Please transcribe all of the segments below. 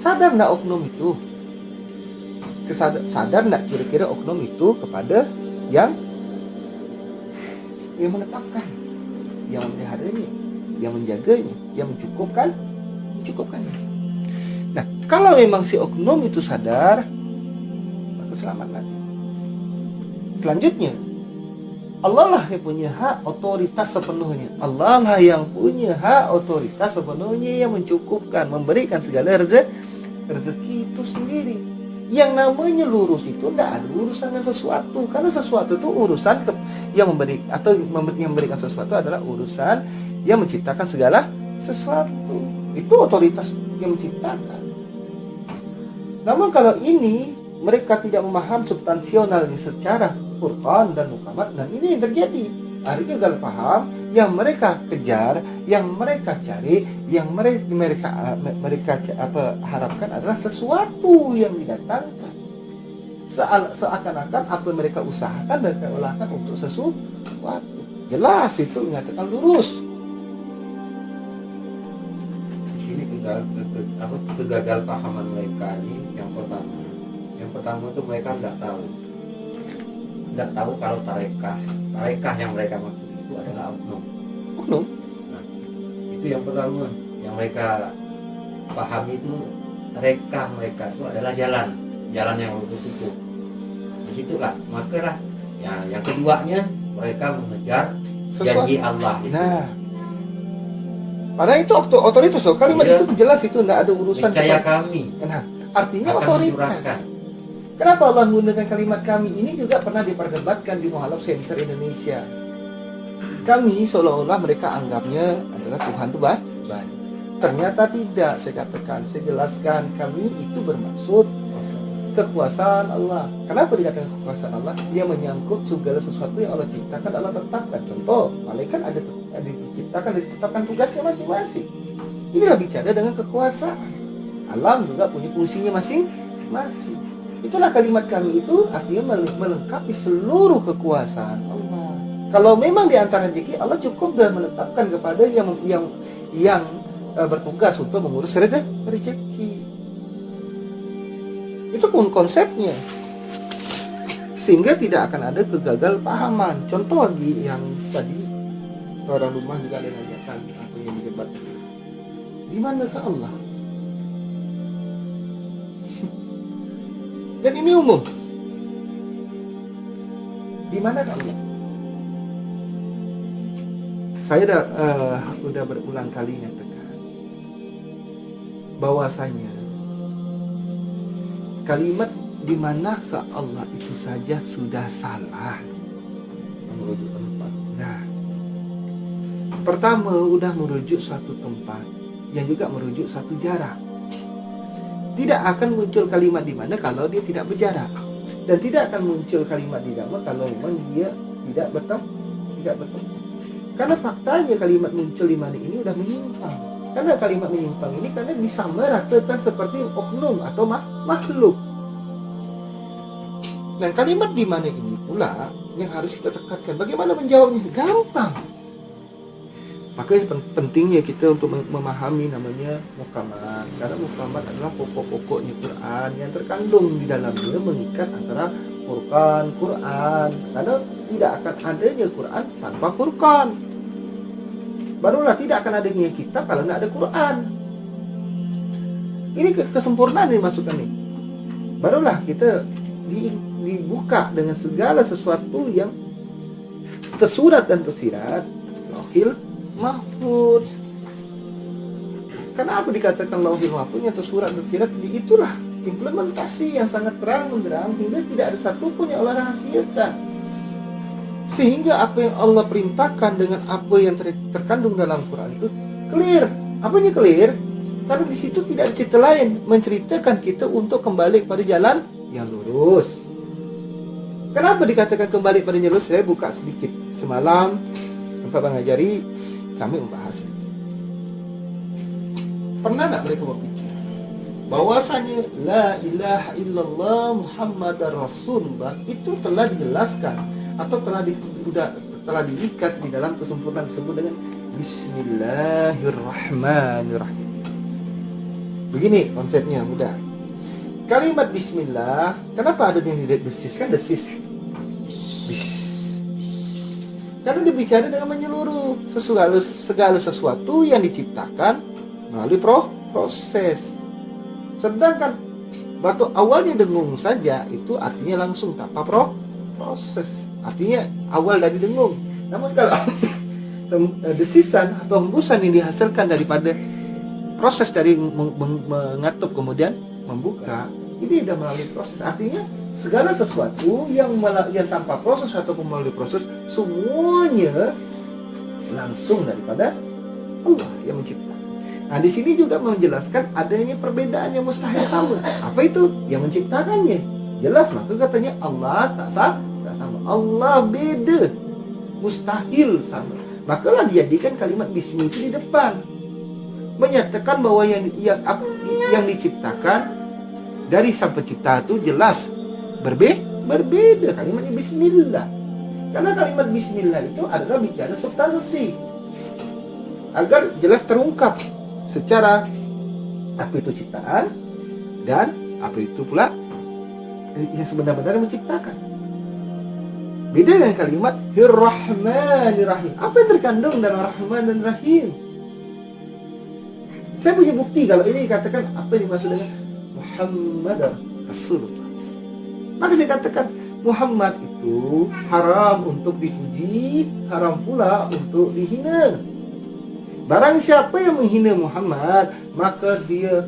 Sadar enggak oknum itu? Sadar enggak kira-kira oknum itu kepada yang menetapkan, yang memeliharanya, yang menjaganya, yang mencukupkannya. Nah, kalau memang si oknum itu sadar, maka selamat nanti. Selanjutnya, Allah lah yang punya hak otoritas sepenuhnya. Allah lah yang punya hak otoritas sepenuhnya, yang mencukupkan, memberikan segala rezeki itu sendiri. Yang namanya lurus itu tidak ada urusan dengan sesuatu, karena sesuatu itu urusan yang memberikan sesuatu adalah urusan yang menciptakan segala sesuatu. Itu otoritas yang menciptakan. Namun kalau ini mereka tidak memaham substansional ini secara Quran dan Muhammad, dan ini yang terjadi. Hari gagal paham, yang mereka kejar, yang mereka cari, yang mereka harapkan adalah sesuatu yang didatangkan. Seakan-akan apa yang mereka usahakan mereka ulahkan untuk sesuatu. Jelas itu menyatakan lurus. Di sini kegagal pahaman mereka ini yang pertama itu mereka tidak tahu kalau tarekah yang mereka maksud itu adalah oknum. Nah, itu yang pertama yang mereka pahami, itu tarekah mereka itu adalah jalan yang lurus itu. Disitulah makalah yang keduanya mereka mengejar janji Allah itu. Nah, padahal itu otoritas. Kalimat itu jelas, itu tidak ada urusan percaya kami. Nah, artinya otoritas. Kenapa Allah menggunakan kalimat kami ini juga pernah diperdebatkan di Muhalaf Center Indonesia. Kami seolah-olah mereka anggapnya adalah Tuhan itu banyak. Ternyata tidak. Saya jelaskan, kami itu bermaksud kekuasaan Allah. Kenapa dikatakan kekuasaan Allah? Dia menyangkut segala sesuatu yang Allah ciptakan, Allah tetapkan. Contoh, malaikat ada diciptakan, ditetapkan tugasnya masing-masing. Inilah bicara dengan kekuasaan. Alam juga punya fungsinya masing-masing. Itulah kalimat kami itu artinya melengkapi seluruh kekuasaan Allah. Kalau memang di antara rezeki, Allah cukup dan menetapkan kepada yang bertugas untuk mengurus rezeki. Itu pun konsepnya. Sehingga tidak akan ada kegagal pahaman. Contoh lagi yang tadi orang rumah juga ada nanyakan apa yang didebat. Di manakah Allah? Dan ini umum. Di mana Allah? Saya udah berulang kali nyatakan bahwasanya kalimat di manakah Allah itu saja sudah salah. Merujuk tempat. Nah, pertama udah merujuk suatu tempat, yang juga merujuk satu jarak. Tidak akan muncul kalimat di mana kalau dia tidak berjarak, dan tidak akan muncul kalimat di mana kalau memang dia tidak bertemu. Karena faktanya kalimat muncul di mana ini udah menyimpang. Karena kalimat menyimpang ini karena disamaratakan seperti oknum atau makhluk. Dan kalimat di mana ini pula yang harus kita tekankan. Bagaimana menjawabnya? Gampang. Makanya pentingnya kita untuk memahami namanya mukamat. Karena mukamat adalah pokok-pokoknya Quran yang terkandung di dalamnya mengikat antara Quran. Karena tidak akan adanya Quran tanpa Furqan. Barulah tidak akan adanya kitab kalau tidak ada Quran. Ini kesempurnaan yang dimasukkan nih. Barulah kita dibuka dengan segala sesuatu yang tersurat dan tersirat. Lauhil Mahfuz. Kenapa dikatakan Lauhil Mahfuz yang tersurat tersirat? Itulah implementasi yang sangat terang benderang hingga tidak ada satupun yang Allah rahasiakan. Sehingga apa yang Allah perintahkan dengan apa yang terkandung dalam Quran itu clear. Apanya clear? Karena di situ tidak ada cerita lain menceritakan kita untuk kembali pada jalan yang lurus. Kenapa dikatakan kembali pada jalan lurus? Saya buka sedikit semalam tempat mengajari, kami membahas itu. Pernah tak mereka berpikir bahwasanya la ilaha illallah Muhammadar Rasulullah itu telah dijelaskan atau telah diikat di dalam kesempurnaan disebut dengan Bismillahirrahmanirrahim. Begini konsepnya mudah. Kalimat bismillah, kenapa ada yang desis? Kan desis. Bis. Karena dia bicara dengan menyeluruh segala sesuatu yang diciptakan melalui proses. Sedangkan waktu awalnya dengung saja itu artinya langsung tanpa proses. Artinya awal dari dengung. Namun kalau desisan atau hembusan yang dihasilkan daripada proses dari mengatup kemudian membuka, ini sudah melalui proses. Artinya segala sesuatu yang tanpa proses ataupun melalui proses, semuanya langsung daripada Allah yang mencipta. Nah, di sini juga menjelaskan adanya perbedaan yang mustahil sama. Apa itu? Yang menciptakannya. Jelas, maka katanya Allah tak sama. Allah beda. Mustahil sama. Makalah dijadikan kalimat bismillah itu di depan. Menyatakan bahwa yang diciptakan dari sang pencipta itu jelas berbeda kalimatnya bismillah. Karena kalimat bismillah itu adalah bicara substansi. Agar jelas terungkap secara apa itu ciptaan dan apa itu pula yang sebenar-benar menciptakan. Beda dengan kalimat Ar-Rahmanir-Rahim. Apa yang terkandung dalam Rahman dan Rahim? Saya punya bukti kalau ini katakan apa yang dimaksud dengan Muhammad Rasulullah. Maka saya katakan Muhammad itu haram untuk dipuji, haram pula untuk dihina. Barang siapa yang menghina Muhammad, maka dia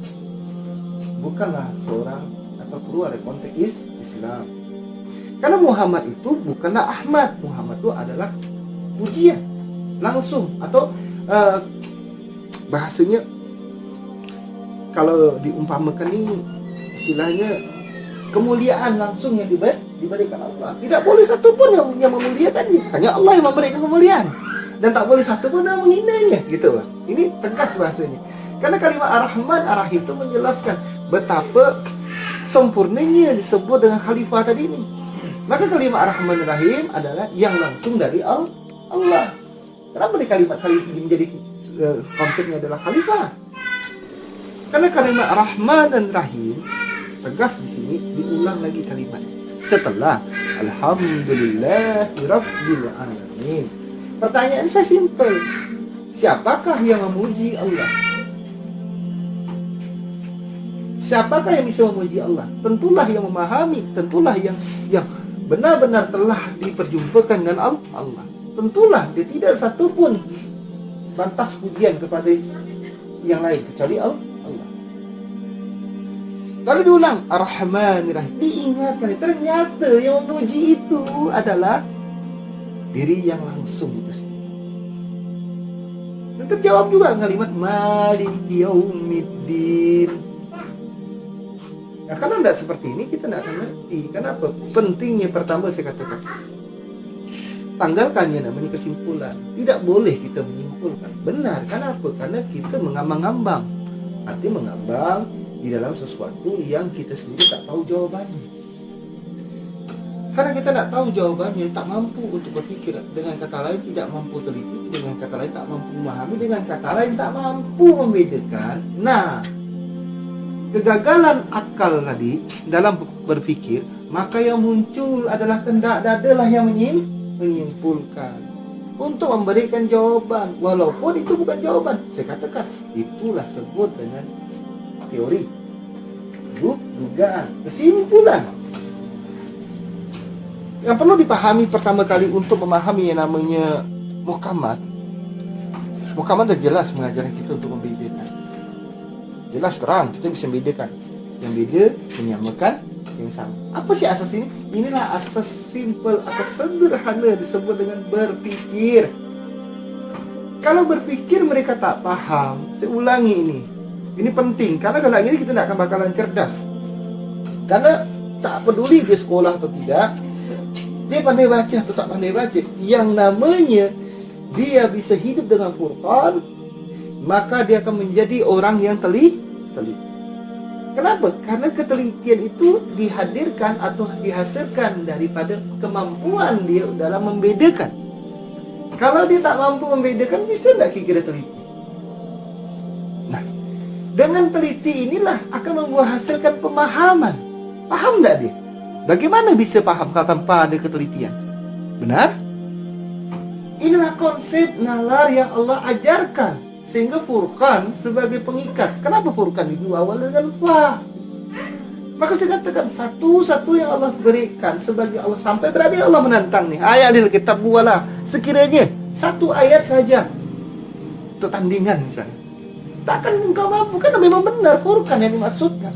bukanlah seorang atau keluar dari konteks Islam. Karena Muhammad itu bukanlah Ahmad. Muhammad itu adalah pujian langsung atau bahasanya kalau diumpamakan ini istilahnya kemuliaan langsung yang diberikan Allah. Tidak boleh satu pun yang memuliakannya. Hanya Allah yang memberikan kemuliaan. Dan tak boleh satu pun yang menghinanya. Gitu lah. Ini tegas bahasanya. Karena kalimat Ar-Rahman Ar-Rahim itu menjelaskan betapa sempurnanya disebut dengan khalifah tadi ini. Maka kalimat Ar-Rahman Ar-Rahim adalah yang langsung dari Allah. Kenapa di kalimat khalifah ini menjadi konsepnya adalah khalifah? Karena kalimat Rahman dan Rahim tegas di sini diulang lagi kalimat setelah Alhamdulillahirabbil alamin. Pertanyaan saya simpel. Siapakah yang memuji Allah? Siapakah yang bisa memuji Allah? Tentulah yang memahami, tentulah yang benar-benar telah diperjumpakan dengan Allah. Tentulah dia tidak satupun pantas pujian kepada yang lain kecuali Allah. Kalau diulang Ar-Rahmanir-Rahim, diingatkan ternyata yang memuji itu adalah diri yang langsung itu sendiri. Dan terjawab juga kalimat Maliki Yaumiddin. Nah, kalau tidak seperti ini kita tidak akan ngerti. Kenapa? Pentingnya pertama saya katakan, tanggalkannya namanya kesimpulan. Tidak boleh kita menyimpulkan. Benar, kenapa? Karena kita mengambang-ambang. Artinya mengambang di dalam sesuatu yang kita sendiri tak tahu jawabannya. Karena kita tak tahu jawabannya, tak mampu untuk berpikir. Dengan kata lain tidak mampu teliti, dengan kata lain tak mampu memahami, dengan kata lain tak mampu membedakan. Nah, kegagalan akal tadi dalam berpikir, maka yang muncul adalah kendak dadalah yang menyimpulkan untuk memberikan jawaban, walaupun itu bukan jawaban. Saya katakan itulah sebut dengan teori, dugaan, kesimpulan. Yang perlu dipahami pertama kali untuk memahami yang namanya muhkamat. Muhkamat dah jelas mengajarkan kita untuk membedakan. Jelas terang kita bisa membedakan. Yang beda menyamakan yang sama. Apa sih asas ini? Inilah asas simple, asas sederhana disebut dengan berpikir. Kalau berpikir mereka tak paham, saya ulangi ini. Ini penting, karena kalau ini kita tidak akan bakalan cerdas. Karena tak peduli dia sekolah atau tidak, dia pandai baca atau tak pandai baca, yang namanya dia bisa hidup dengan Quran, maka dia akan menjadi orang yang teliti. Kenapa? Karena ketelitian itu dihadirkan atau dihasilkan daripada kemampuan dia dalam membedakan. Kalau dia tak mampu membedakan, bisa tak kira teliti? Nah, Dengan teliti inilah akan menghasilkan pemahaman. Paham nggak dia? Bagaimana bisa paham kalau tanpa ada ketelitian? Benar? Inilah konsep nalar yang Allah ajarkan. Sehingga Furqan sebagai pengikat. Kenapa Furqan itu awal dengan fa? Maka saya katakan satu-satu yang Allah berikan sebagai Allah. Sampai berarti Allah menantang nih. Ayat di kitab bualah. Sekiranya satu ayat saja. Untuk tandingan misalnya. Takkan engkau mampu. Karena memang benar Furqan yang dimaksudkan.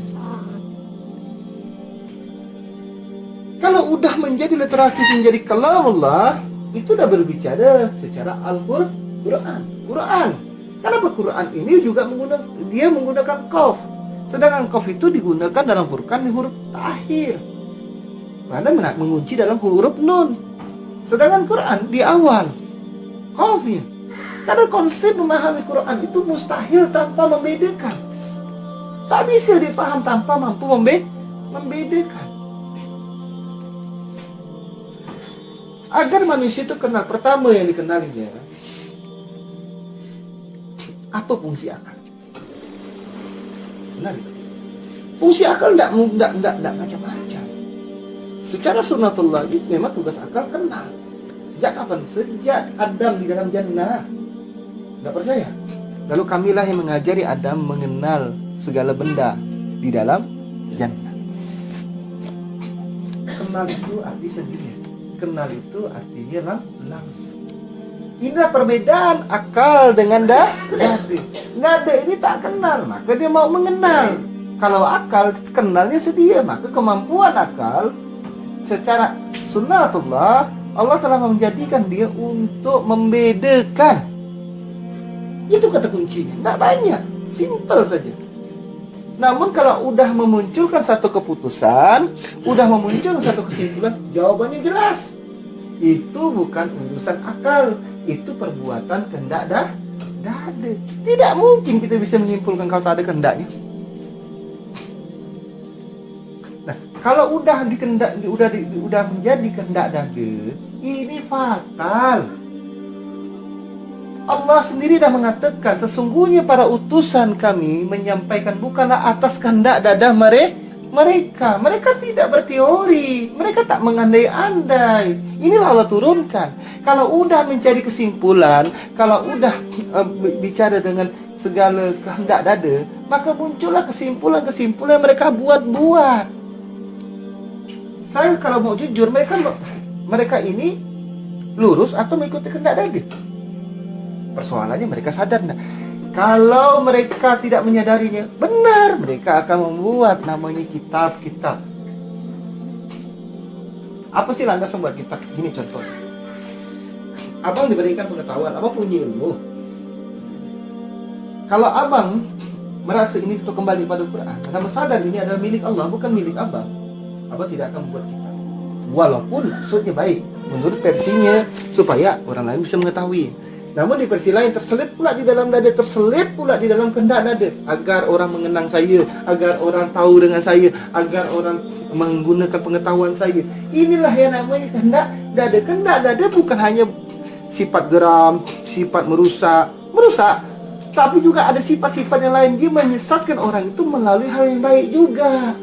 Kalau udah menjadi literasi, menjadi kalam Allah, itu udah berbicara secara Al-Quran. Quran. Kenapa Quran ini juga menggunakan qaf. Sedangkan qaf itu digunakan dalam Furqan di huruf akhir. Mana mengunci dalam huruf nun. Sedangkan Quran di awal qafnya. Karena konsep memahami Quran itu mustahil tanpa membedakan. Tak bisa dipaham tanpa mampu membedakan. Agar manusia itu kenal, pertama yang dikenalinya, apa fungsi akal? Benar itu. Fungsi akal tidak macam-macam. Secara sunnatullah memang tugas akal kenal. Sejak kapan? Sejak Adam di dalam jannah. Tidak percaya? Lalu kamilah yang mengajari Adam mengenal segala benda di dalam jannah. Kenal itu arti sendiri. Kenal itu artinya langsung. Inilah perbedaan akal dengan dade. Dade ini tak kenal, maka dia mau mengenal. Kalau akal kenalnya sedia, maka kemampuan akal secara sunnatullah Allah telah menjadikan dia untuk membedakan. Itu kata kuncinya. Tidak banyak, simple saja. Namun kalau udah memunculkan satu keputusan, udah memunculkan satu kesimpulan, jawabannya jelas. Itu bukan urusan akal, itu perbuatan kehendak dade. Tidak mungkin kita bisa menyimpulkan kalau tak ada kehendaknya. Nah, kalau udah menjadi kehendak dade, ini fatal. Allah sendiri dah mengatakan sesungguhnya para utusan kami menyampaikan bukanlah atas kehendak dadah mereka. Mereka tidak berteori, mereka tak mengandai-andai. Inilah Allah turunkan. Kalau udah menjadi kesimpulan, kalau udah bicara dengan segala kehendak dada, maka muncullah kesimpulan-kesimpulan mereka buat-buat. Saya kalau mau jujur, mereka ini lurus atau mengikuti kehendak dada? Persoalannya mereka sadar enggak? Kalau mereka tidak menyadarinya, benar mereka akan membuat namanya kitab-kitab. Apa sih landasan buat kitab? Gini contoh. Abang diberikan pengetahuan, abang punya ilmu. Kalau abang merasa ini itu kembali pada Quran, karena sadar ini adalah milik Allah, bukan milik abang tidak akan membuat kitab. Walaupun maksudnya baik, menurut versinya supaya orang lain bisa mengetahui. Namun di versi lain terselip pula di dalam dada, terselip pula di dalam kehendak dada, agar orang mengenang saya, agar orang tahu dengan saya, agar orang menggunakan pengetahuan saya. Inilah yang namanya kehendak dada. Kehendak dada bukan hanya sifat geram, sifat merusak, tapi juga ada sifat-sifat yang lain. Dia menyesatkan orang itu melalui hal yang baik juga.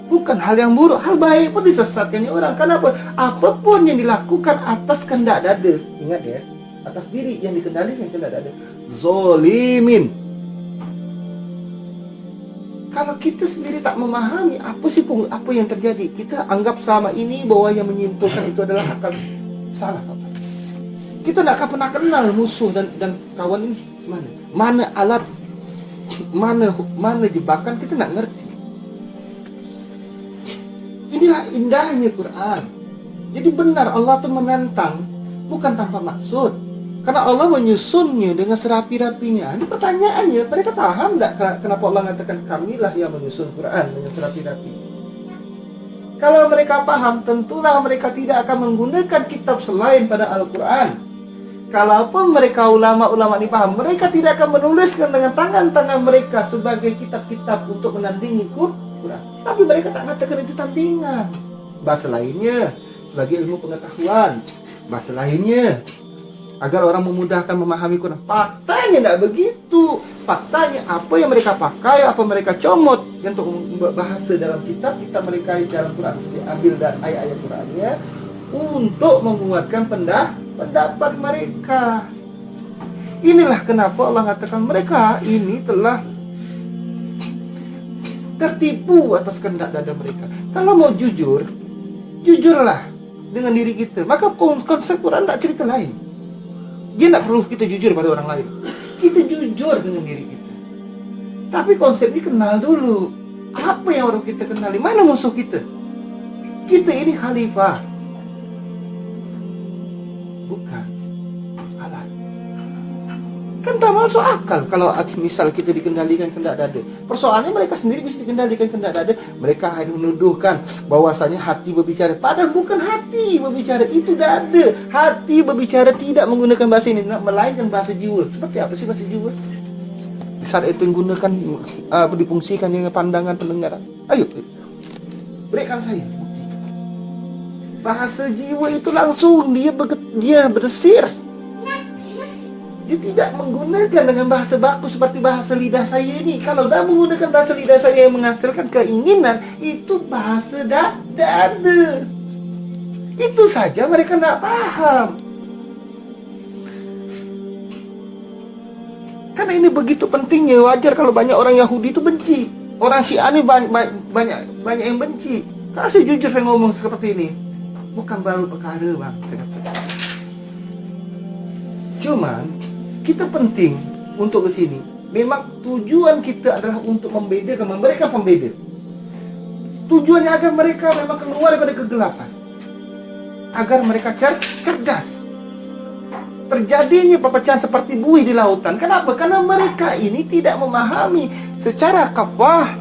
Bukan hal yang buruk, hal baik pun disesatkannya orang. Kenapa? Apapun yang dilakukan atas kehendak dada, ingat ya, atas diri yang dikendalikan kehendak dada, zolimin. Kalau kita sendiri tak memahami apa yang terjadi, kita anggap selama ini bahwa yang menyimpulkan itu adalah akal. Salah, Pak. Kita tidak akan pernah kenal musuh dan kawan ini mana alat, mana jebakan, kita tidak ngerti. Inilah indahnya Quran. Jadi benar Allah itu menantang, bukan tanpa maksud. Karena Allah menyusunnya dengan serapi-rapinya. Ini pertanyaannya, mereka paham tidak kenapa Allah mengatakan kamilah yang menyusun Quran dengan serapi-rapi? Kalau mereka paham, tentulah mereka tidak akan menggunakan kitab selain pada Al-Quran. Kalaupun mereka ulama-ulama ini paham, mereka tidak akan menuliskan dengan tangan-tangan mereka sebagai kitab-kitab untuk menandingi Quran. Tapi mereka tak mengatakan itu tandingan. Bahasa lainnya sebagai ilmu pengetahuan. Bahasa lainnya agar orang memudahkan memahami Quran. Faktanya tidak begitu. Faktanya apa yang mereka pakai, apa mereka comot untuk bahasa dalam kitab mereka dalam Quran, diambil dari ayat-ayat Qurannya untuk menguatkan pendapat mereka. Inilah kenapa Allah katakan mereka ini telah tertipu atas kehendak dada mereka. Kalau mau jujur, jujurlah dengan diri kita. Maka konsep Quran tak cerita lain. Dia tak perlu kita jujur pada orang lain. Kita jujur dengan diri kita. Tapi konsep ini kenal dulu. Apa yang orang kita kenali? Mana musuh kita? Kita ini khalifah. Bukan alat. Kan tak masuk akal kalau misal kita dikendalikan kehendak dada. Persoalannya mereka sendiri bisa dikendalikan kehendak dada. Mereka hanya menuduhkan bahwasanya hati berbicara. Padahal bukan hati berbicara, itu dada. Hati berbicara tidak menggunakan bahasa ini, melainkan bahasa jiwa. Seperti apa sih bahasa jiwa? Saat itu menggunakan difungsikan dengan pandangan pendengaran. Ayo, berikan saya. Bahasa jiwa itu langsung dia berdesir. Dia tidak menggunakan dengan bahasa baku seperti bahasa lidah saya ini. Kalau dah menggunakan bahasa lidah saya yang menghasilkan keinginan, itu bahasa dada. Itu saja mereka tidak paham. Karena ini begitu pentingnya, wajar kalau banyak orang Yahudi itu benci. Orang Syiah ini banyak yang benci. Karena saya jujur saya ngomong seperti ini, bukan baru perkara bang, saya kata. Cuman kita penting untuk ke sini. Memang tujuan kita adalah untuk membedakan mereka pembeda. Tujuannya agar mereka memang keluar daripada kegelapan. Agar mereka cerdas. Terjadinya perpecahan seperti buih di lautan. Kenapa? Karena mereka ini tidak memahami secara kafah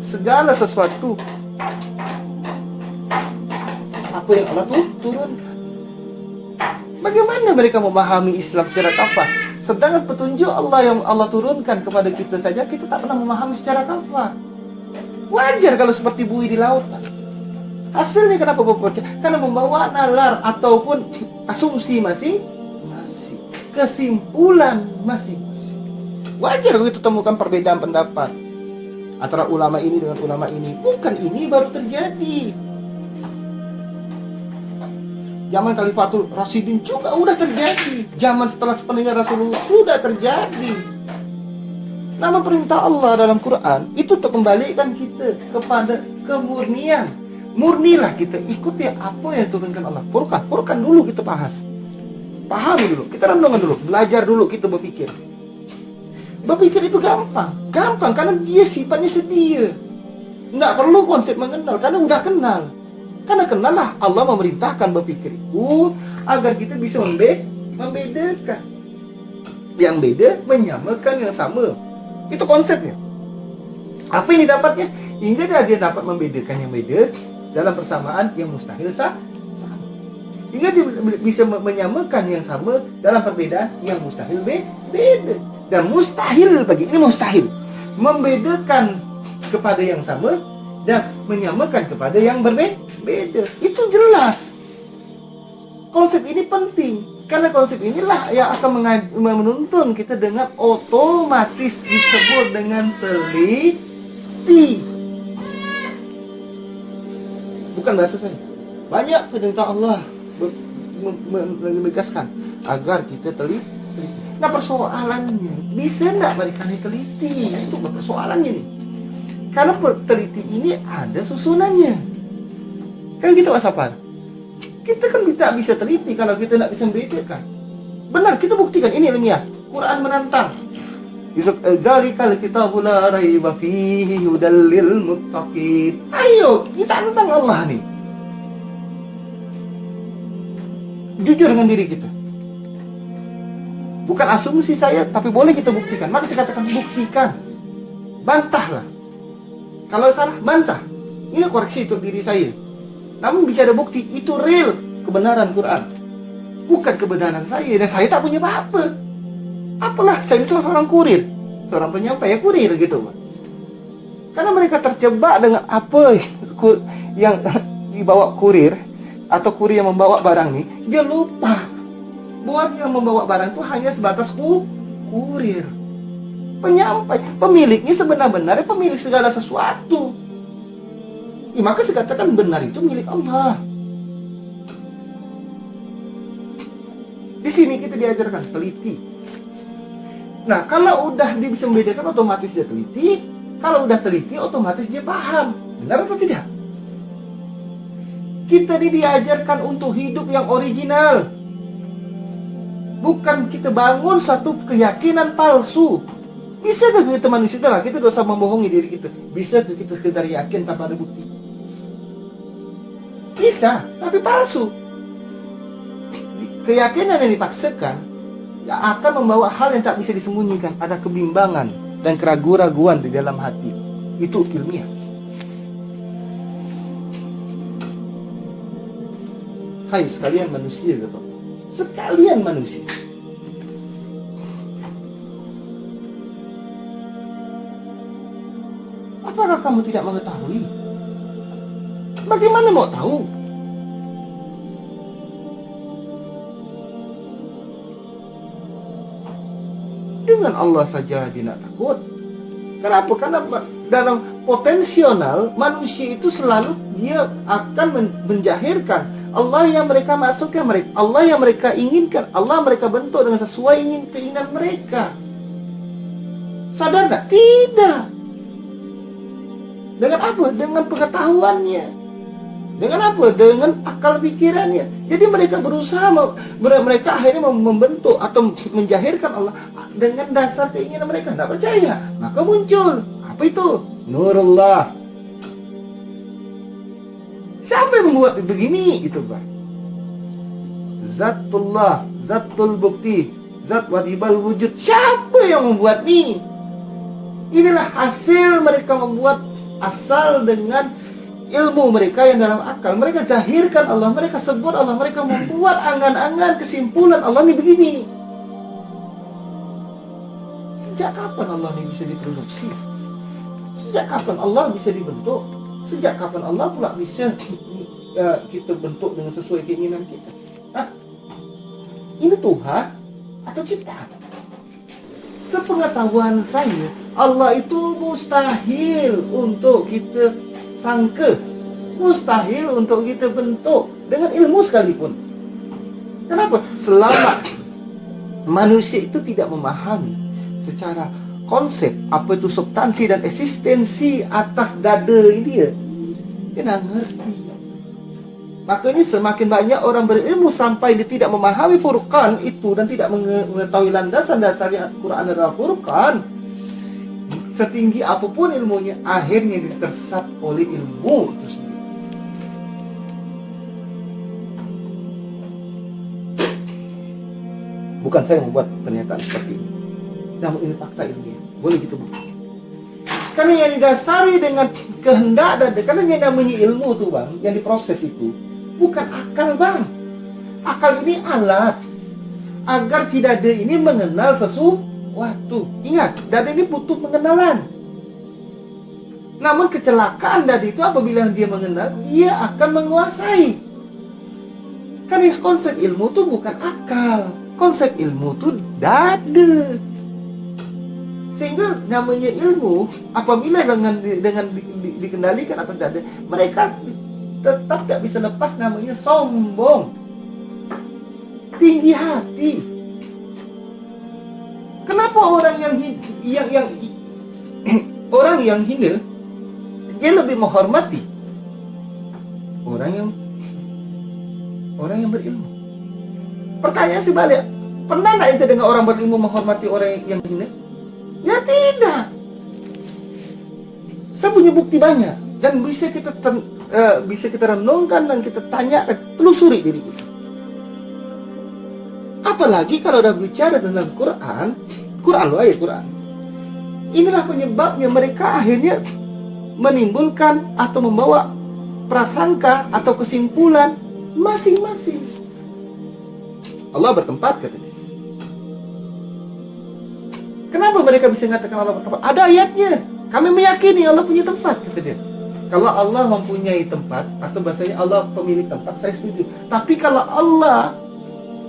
segala sesuatu apa yang Allah turunkan. Bagaimana mereka memahami Islam secara kafah? Sedangkan petunjuk Allah yang Allah turunkan kepada kita saja, kita tak pernah memahami secara kafah. Wajar kalau seperti buih di lautan. Hasilnya kenapa berpecah? Karena membawa nalar ataupun asumsi masing-masing, kesimpulan masing-masing. Wajar kalau kita temukan perbedaan pendapat antara ulama ini dengan ulama ini. Bukan ini baru terjadi. Zaman Khalifatul Rasyidin juga udah terjadi. Zaman setelah sepeninggal Rasulullah sudah terjadi. Nama perintah Allah dalam Quran itu untuk kembalikan kita kepada kemurnian. Murnilah kita, ikuti apa yang turunkan Allah. Furqan dulu kita bahas. Pahami dulu, kita renungkan dulu, belajar dulu kita berpikir. Berpikir itu gampang karena dia sifatnya sedia. Nggak perlu konsep mengenal, karena udah kenal. Karena kenal lah Allah memerintahkan berpikir itu agar kita bisa membedakan. Yang beda menyamakan yang sama. Itu konsepnya. Apa yang didapatnya? Hingga dia dapat membedakan yang beda dalam persamaan yang mustahil sama. Hingga dia bisa menyamakan yang sama dalam perbedaan yang mustahil beda. Dan mustahil bagi ini mustahil membedakan kepada yang sama dan menyamakan kepada yang berbeda. Itu jelas. Konsep ini penting karena konsep inilah yang akan menuntun kita dengan otomatis disebut dengan teliti. Bukan bahasa saya. Banyak perintah Allah menegaskan agar kita teliti. Nah persoalannya, bisa enggak mereka ini teliti? Itu persoalannya nih. Karena teliti ini ada susunannya. Kan kita wasapar. Kita kan tidak bisa teliti kalau kita tidak bisa membedakan. Benar, kita buktikan ini ilmiah. Quran menantang. Zalikal kitabul la raiba fihi hudal lil muttaqin. Ayo, kita tantang Allah nih. Jujur dengan diri kita. Bukan asumsi saya, tapi boleh kita buktikan. Maka saya katakan buktikan. Bantahlah. Kalau salah, bantah. Ini koreksi untuk diri saya. Namun bisa ada bukti, itu real kebenaran Quran. Bukan kebenaran saya. Dan saya tak punya apa-apa. Apalah, saya itu seorang kurir. Seorang penyampai, ya kurir gitu. Karena mereka terjebak dengan apa yang dibawa kurir. Atau kurir yang membawa barang ini. Dia lupa Buat yang membawa barang itu hanya sebatas kurir. Penyampai, pemiliknya sebenar-benarnya pemilik segala sesuatu. Maka saya katakan benar itu milik Allah. Di sini kita diajarkan teliti. Nah, kalau udah dia bisa membedakan, otomatis dia teliti. Kalau udah teliti, otomatis dia paham. Benar atau tidak? Kita diajarkan untuk hidup yang original. Bukan kita bangun satu keyakinan palsu. Bisa ke kita manusia, lah kita dosa membohongi diri kita. Bisa ke kita sekedar yakin tanpa ada bukti? Bisa, tapi palsu. Keyakinan yang dipaksakan akan membawa hal yang tak bisa disembunyikan. Ada kebimbangan dan keraguan-raguan di dalam hati. Itu ilmiah. Hai sekalian manusia, Bapak. Sekalian manusia. Apakah kamu tidak mengetahui? Bagaimana mau tahu? Dengan Allah saja dia nak takut. Kenapa? Karena dalam potensional manusia itu selalu dia akan menjahirkan Allah yang mereka masukkan mereka, Allah yang mereka inginkan, Allah mereka bentuk dengan sesuai keinginan mereka. Sadar tak? Tidak. Dengan apa? Dengan pengetahuannya. Dengan apa? Dengan akal pikirannya. Jadi mereka berusaha, mereka akhirnya membentuk atau menjahirkan Allah dengan dasar keinginan mereka. Tidak percaya, maka muncul apa itu? Nurullah. Siapa yang membuat begini? Itu Pak. Zatullah, Zatul Bukti, Zat Wadibal Wujud. Siapa yang membuat ini? Inilah hasil mereka membuat asal dengan ilmu mereka yang dalam akal. Mereka zahirkan Allah, mereka sebut Allah, mereka membuat angan-angan kesimpulan Allah ini begini. Sejak kapan Allah ini bisa diproduksi? Sejak kapan Allah bisa dibentuk? Sejak kapan Allah pula bisa kita bentuk dengan sesuai keinginan kita? Hah? Ini Tuhan atau ciptaan? Sepengetahuan saya, Allah itu mustahil untuk kita sangka, mustahil untuk kita bentuk dengan ilmu sekalipun. Kenapa? Selama manusia itu tidak memahami secara konsep apa itu substansi dan eksistensi atas dada dia nggak ngerti. Makanya semakin banyak orang berilmu sampai dia tidak memahami Furqan itu dan tidak mengetahui landasan dasarnya Quran adalah Furqan, setinggi apapun ilmunya, akhirnya dia tersesat oleh ilmu itu sendiri. Bukan saya membuat pernyataan seperti ini, namun ini fakta ilmiah. Boleh kita buktikan. Karena yang didasari dengan kehendak dan karena yang namanya ilmu tuh Bang, yang diproses itu bukan akal Bang. Akal ini alat agar si dada ini mengenal sesuatu. Ingat, dada ini butuh pengenalan. Namun kecelakaan dada itu apabila dia mengenal, dia akan menguasai. Karena konsep ilmu itu bukan akal. Konsep ilmu itu dada. Sehingga namanya ilmu apabila dengan dikendalikan atas dada, mereka tetap tidak bisa lepas namanya sombong, tinggi hati. Kenapa orang orang yang hina dia lebih menghormati orang yang berilmu? Pertanyaan sebalik, pernah nggak ente dengar orang berilmu menghormati orang yang hina? Ya tidak. Saya punya bukti banyak dan bisa kita renungkan dan kita tanya, telusuri diri kita. Apalagi kalau udah bicara tentang Quran loh, ayat Quran. Inilah penyebabnya mereka akhirnya menimbulkan atau membawa prasangka atau kesimpulan masing-masing. Allah bertempat katanya. Kenapa mereka bisa mengatakan Allah bertempat? Ada ayatnya. Kami meyakini Allah punya tempat, kata dia. Kalau Allah mempunyai tempat, atau bahasanya Allah pemilik tempat, saya setuju. Tapi kalau Allah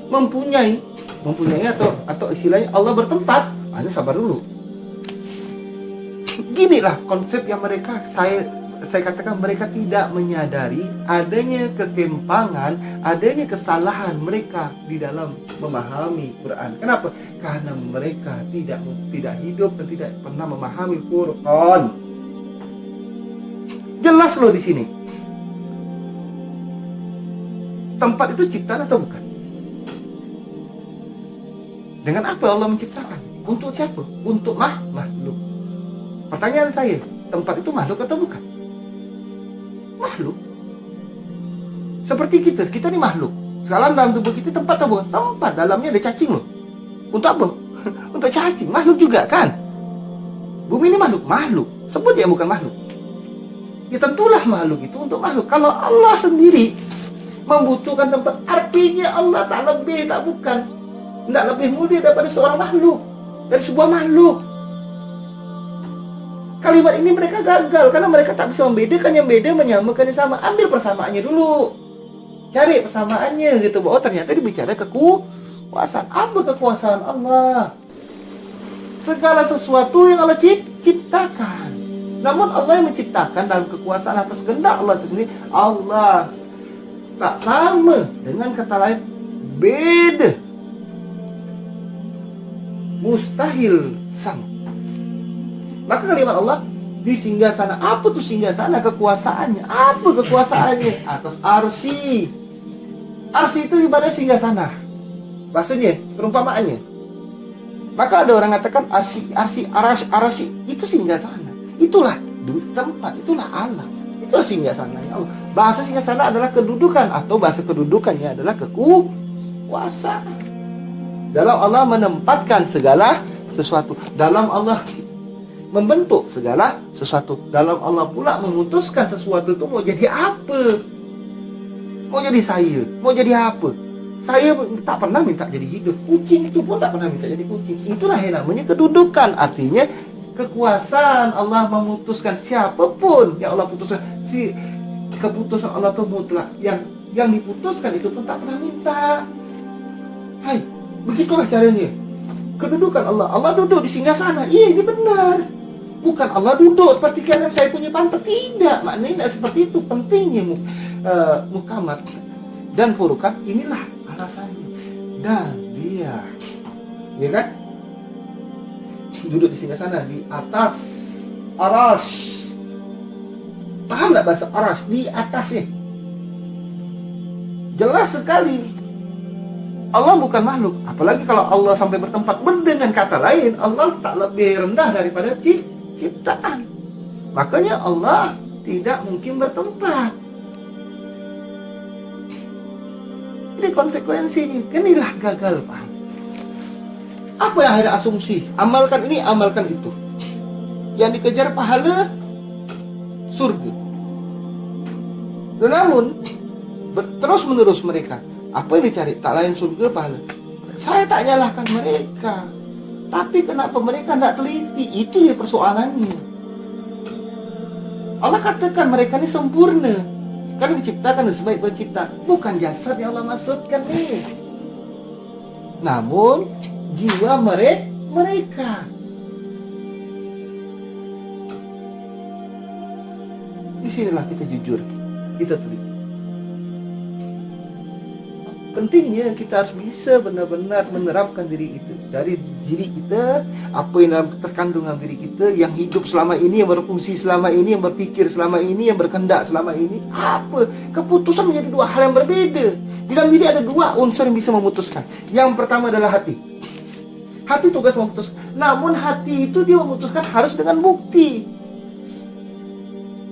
mempunyai atau istilahnya Allah bertempat, Anda sabar dulu. Ginilah konsep yang saya katakan mereka tidak menyadari adanya kekempangan, adanya kesalahan mereka di dalam memahami Quran. Kenapa? Karena mereka tidak hidup dan tidak pernah memahami Quran. Jelas loh di sini. Tempat itu ciptaan atau bukan? Dengan apa Allah menciptakan? Untuk siapa? Untuk makhluk. Pertanyaan saya, tempat itu makhluk atau bukan? Makhluk. Seperti kita ini makhluk. Sekarang dalam tubuh kita tempat apa? Tempat, dalamnya ada cacing loh. Untuk apa? Untuk cacing, makhluk juga kan? Bumi ini makhluk. Sebut dia bukan makhluk. Ya tentulah makhluk itu untuk makhluk. Kalau Allah sendiri membutuhkan tempat, artinya Allah tak lebih, tak bukan. Tidak lebih mulia daripada seorang makhluk, dari sebuah makhluk. Kalimat ini mereka gagal karena mereka tak bisa membedakan yang beda, menyamakan yang sama. Ambil persamaannya dulu, cari persamaannya gitu. Oh ternyata dibicara kekuasaan. Apa kekuasaan Allah? Segala sesuatu yang Allah ciptakan. Namun Allah yang menciptakan dalam kekuasaan atas kehendak Allah itu sendiri. Allah tak sama, dengan kata lain beda, mustahil sama. Maka kalimat Allah di singgasana. Apa tuh singgasana? Kekuasaannya. Apa kekuasaannya? Atas arsy. Arsy itu ibarat singgasana. Bahasanya, perumpamaannya. Maka ada orang katakan arsy itu singgasana. Itulah tempat, itulah alam. Itulah singgasana Allah. Bahasa singgasana adalah kedudukan, atau bahasa kedudukannya adalah kekuasaan. Dalam Allah menempatkan segala sesuatu, dalam Allah membentuk segala sesuatu, dalam Allah pula memutuskan sesuatu itu mau jadi apa. Mau jadi saya, mau jadi apa. Saya tak pernah minta jadi hidup. Kucing itu pun tak pernah minta jadi kucing. Itulah yang namanya kedudukan. Artinya kekuasaan Allah memutuskan siapapun yang Allah putuskan. Keputusan Allah itu mutlak. Yang diputuskan itu pun tak pernah minta. Hai, begitulah caranya. Kedudukan Allah. Allah duduk di singgasana. Iya, ini benar. Bukan Allah duduk seperti kalian saya punya pantat. Tidak, maknanya tidak seperti itu. Pentingnya mukamat dan furukat, inilah alasannya. Dan dia, ya kan, duduk di singgasana di atas arasy. Paham nggak bahasa arasy? Di atasnya. Jelas sekali. Allah bukan makhluk. Apalagi kalau Allah sampai bertempat. Dengan kata lain, Allah tak lebih rendah daripada ciptaan. Makanya Allah tidak mungkin bertempat. Ini konsekuensinya. Inilah gagal, paham. Apa yang ada asumsi? Amalkan ini, amalkan itu. Yang dikejar pahala surga. Dan namun terus menerus mereka, apa yang dicari? Tak lain surga, pahala. Saya tak nyalahkan mereka, tapi kenapa mereka tidak teliti? Itu ya persoalannya. Allah katakan mereka ini sempurna karena diciptakan sebaik pencipta. Bukan jasad yang Allah maksudkan nih, namun jiwa mereka. Disinilah kita jujur, kita teliti. Pentingnya kita harus bisa benar-benar menerapkan diri itu. Dari diri kita, apa yang terkandung dalam diri kita, yang hidup selama ini, yang berfungsi selama ini, yang berpikir selama ini, yang berkehendak selama ini. Apa? Keputusan menjadi dua hal yang berbeda. Di dalam diri ada dua unsur yang bisa memutuskan. Yang pertama adalah hati. Hati tugas memutuskan. Namun hati itu dia memutuskan harus dengan bukti.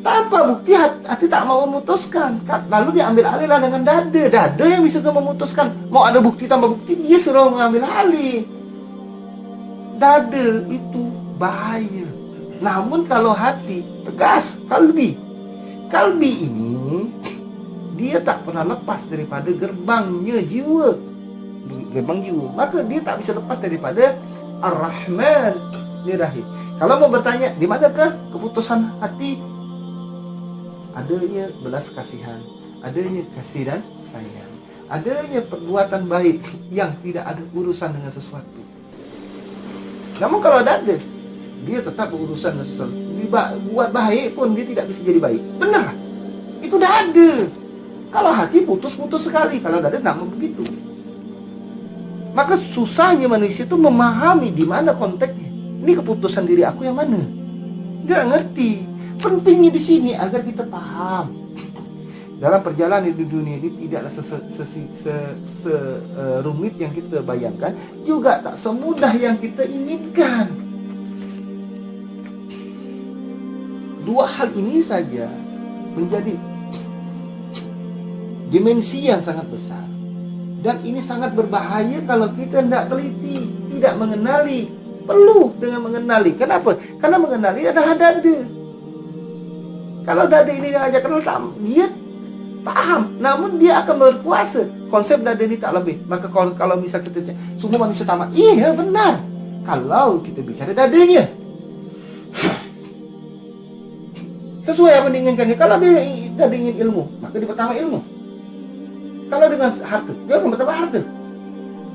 Tanpa bukti hati tak mau memutuskan. Lalu diambil alihlah dengan dada. Dada yang bisa memutuskan. Mau ada bukti tanpa bukti, dia suruh mengambil alih. Dada itu bahaya. Namun kalau hati tegas, kalbi ini dia tak pernah lepas daripada gerbangnya jiwa. Gerbang jiwa. Maka dia tak bisa lepas daripada Ar-Rahman Ar-Rahim. Kalau mau bertanya, di manakah keputusan hati? Adanya belas kasihan, adanya kasih dan sayang. adanya perbuatan baik yang tidak ada urusan dengan sesuatu. Namun kalau dada, dia tetap berurusan dengan sesuatu. Buat baik pun dia tidak bisa jadi baik. Benar, itu dada. Kalau hati putus-putus sekali, kalau dada tak mau begitu. Maka susahnya manusia itu memahami di mana konteksnya. Ini keputusan diri aku yang mana? Dia ngerti. Pentingnya di sini agar kita paham. Dalam perjalanan di dunia ini tidaklah serumit yang kita bayangkan, juga tak semudah yang kita inginkan. Dua hal ini saja menjadi dimensi yang sangat besar. Dan ini sangat berbahaya kalau kita tidak teliti, tidak mengenali. Perlu dengan mengenali. Kenapa? Karena mengenali adalah dada. Kalau dada ini yang ajak kenal, dia paham, namun dia akan berkuasa. Konsep dada ini tak lebih. Maka kalau bisa kita semua manusia tamat, iya benar. Kalau kita bicara dadanya, sesuai apa yang diinginkannya. Kalau dia ingin ilmu, maka dia pertama ilmu. Kalau dengan harta, dia akan bertambah harta.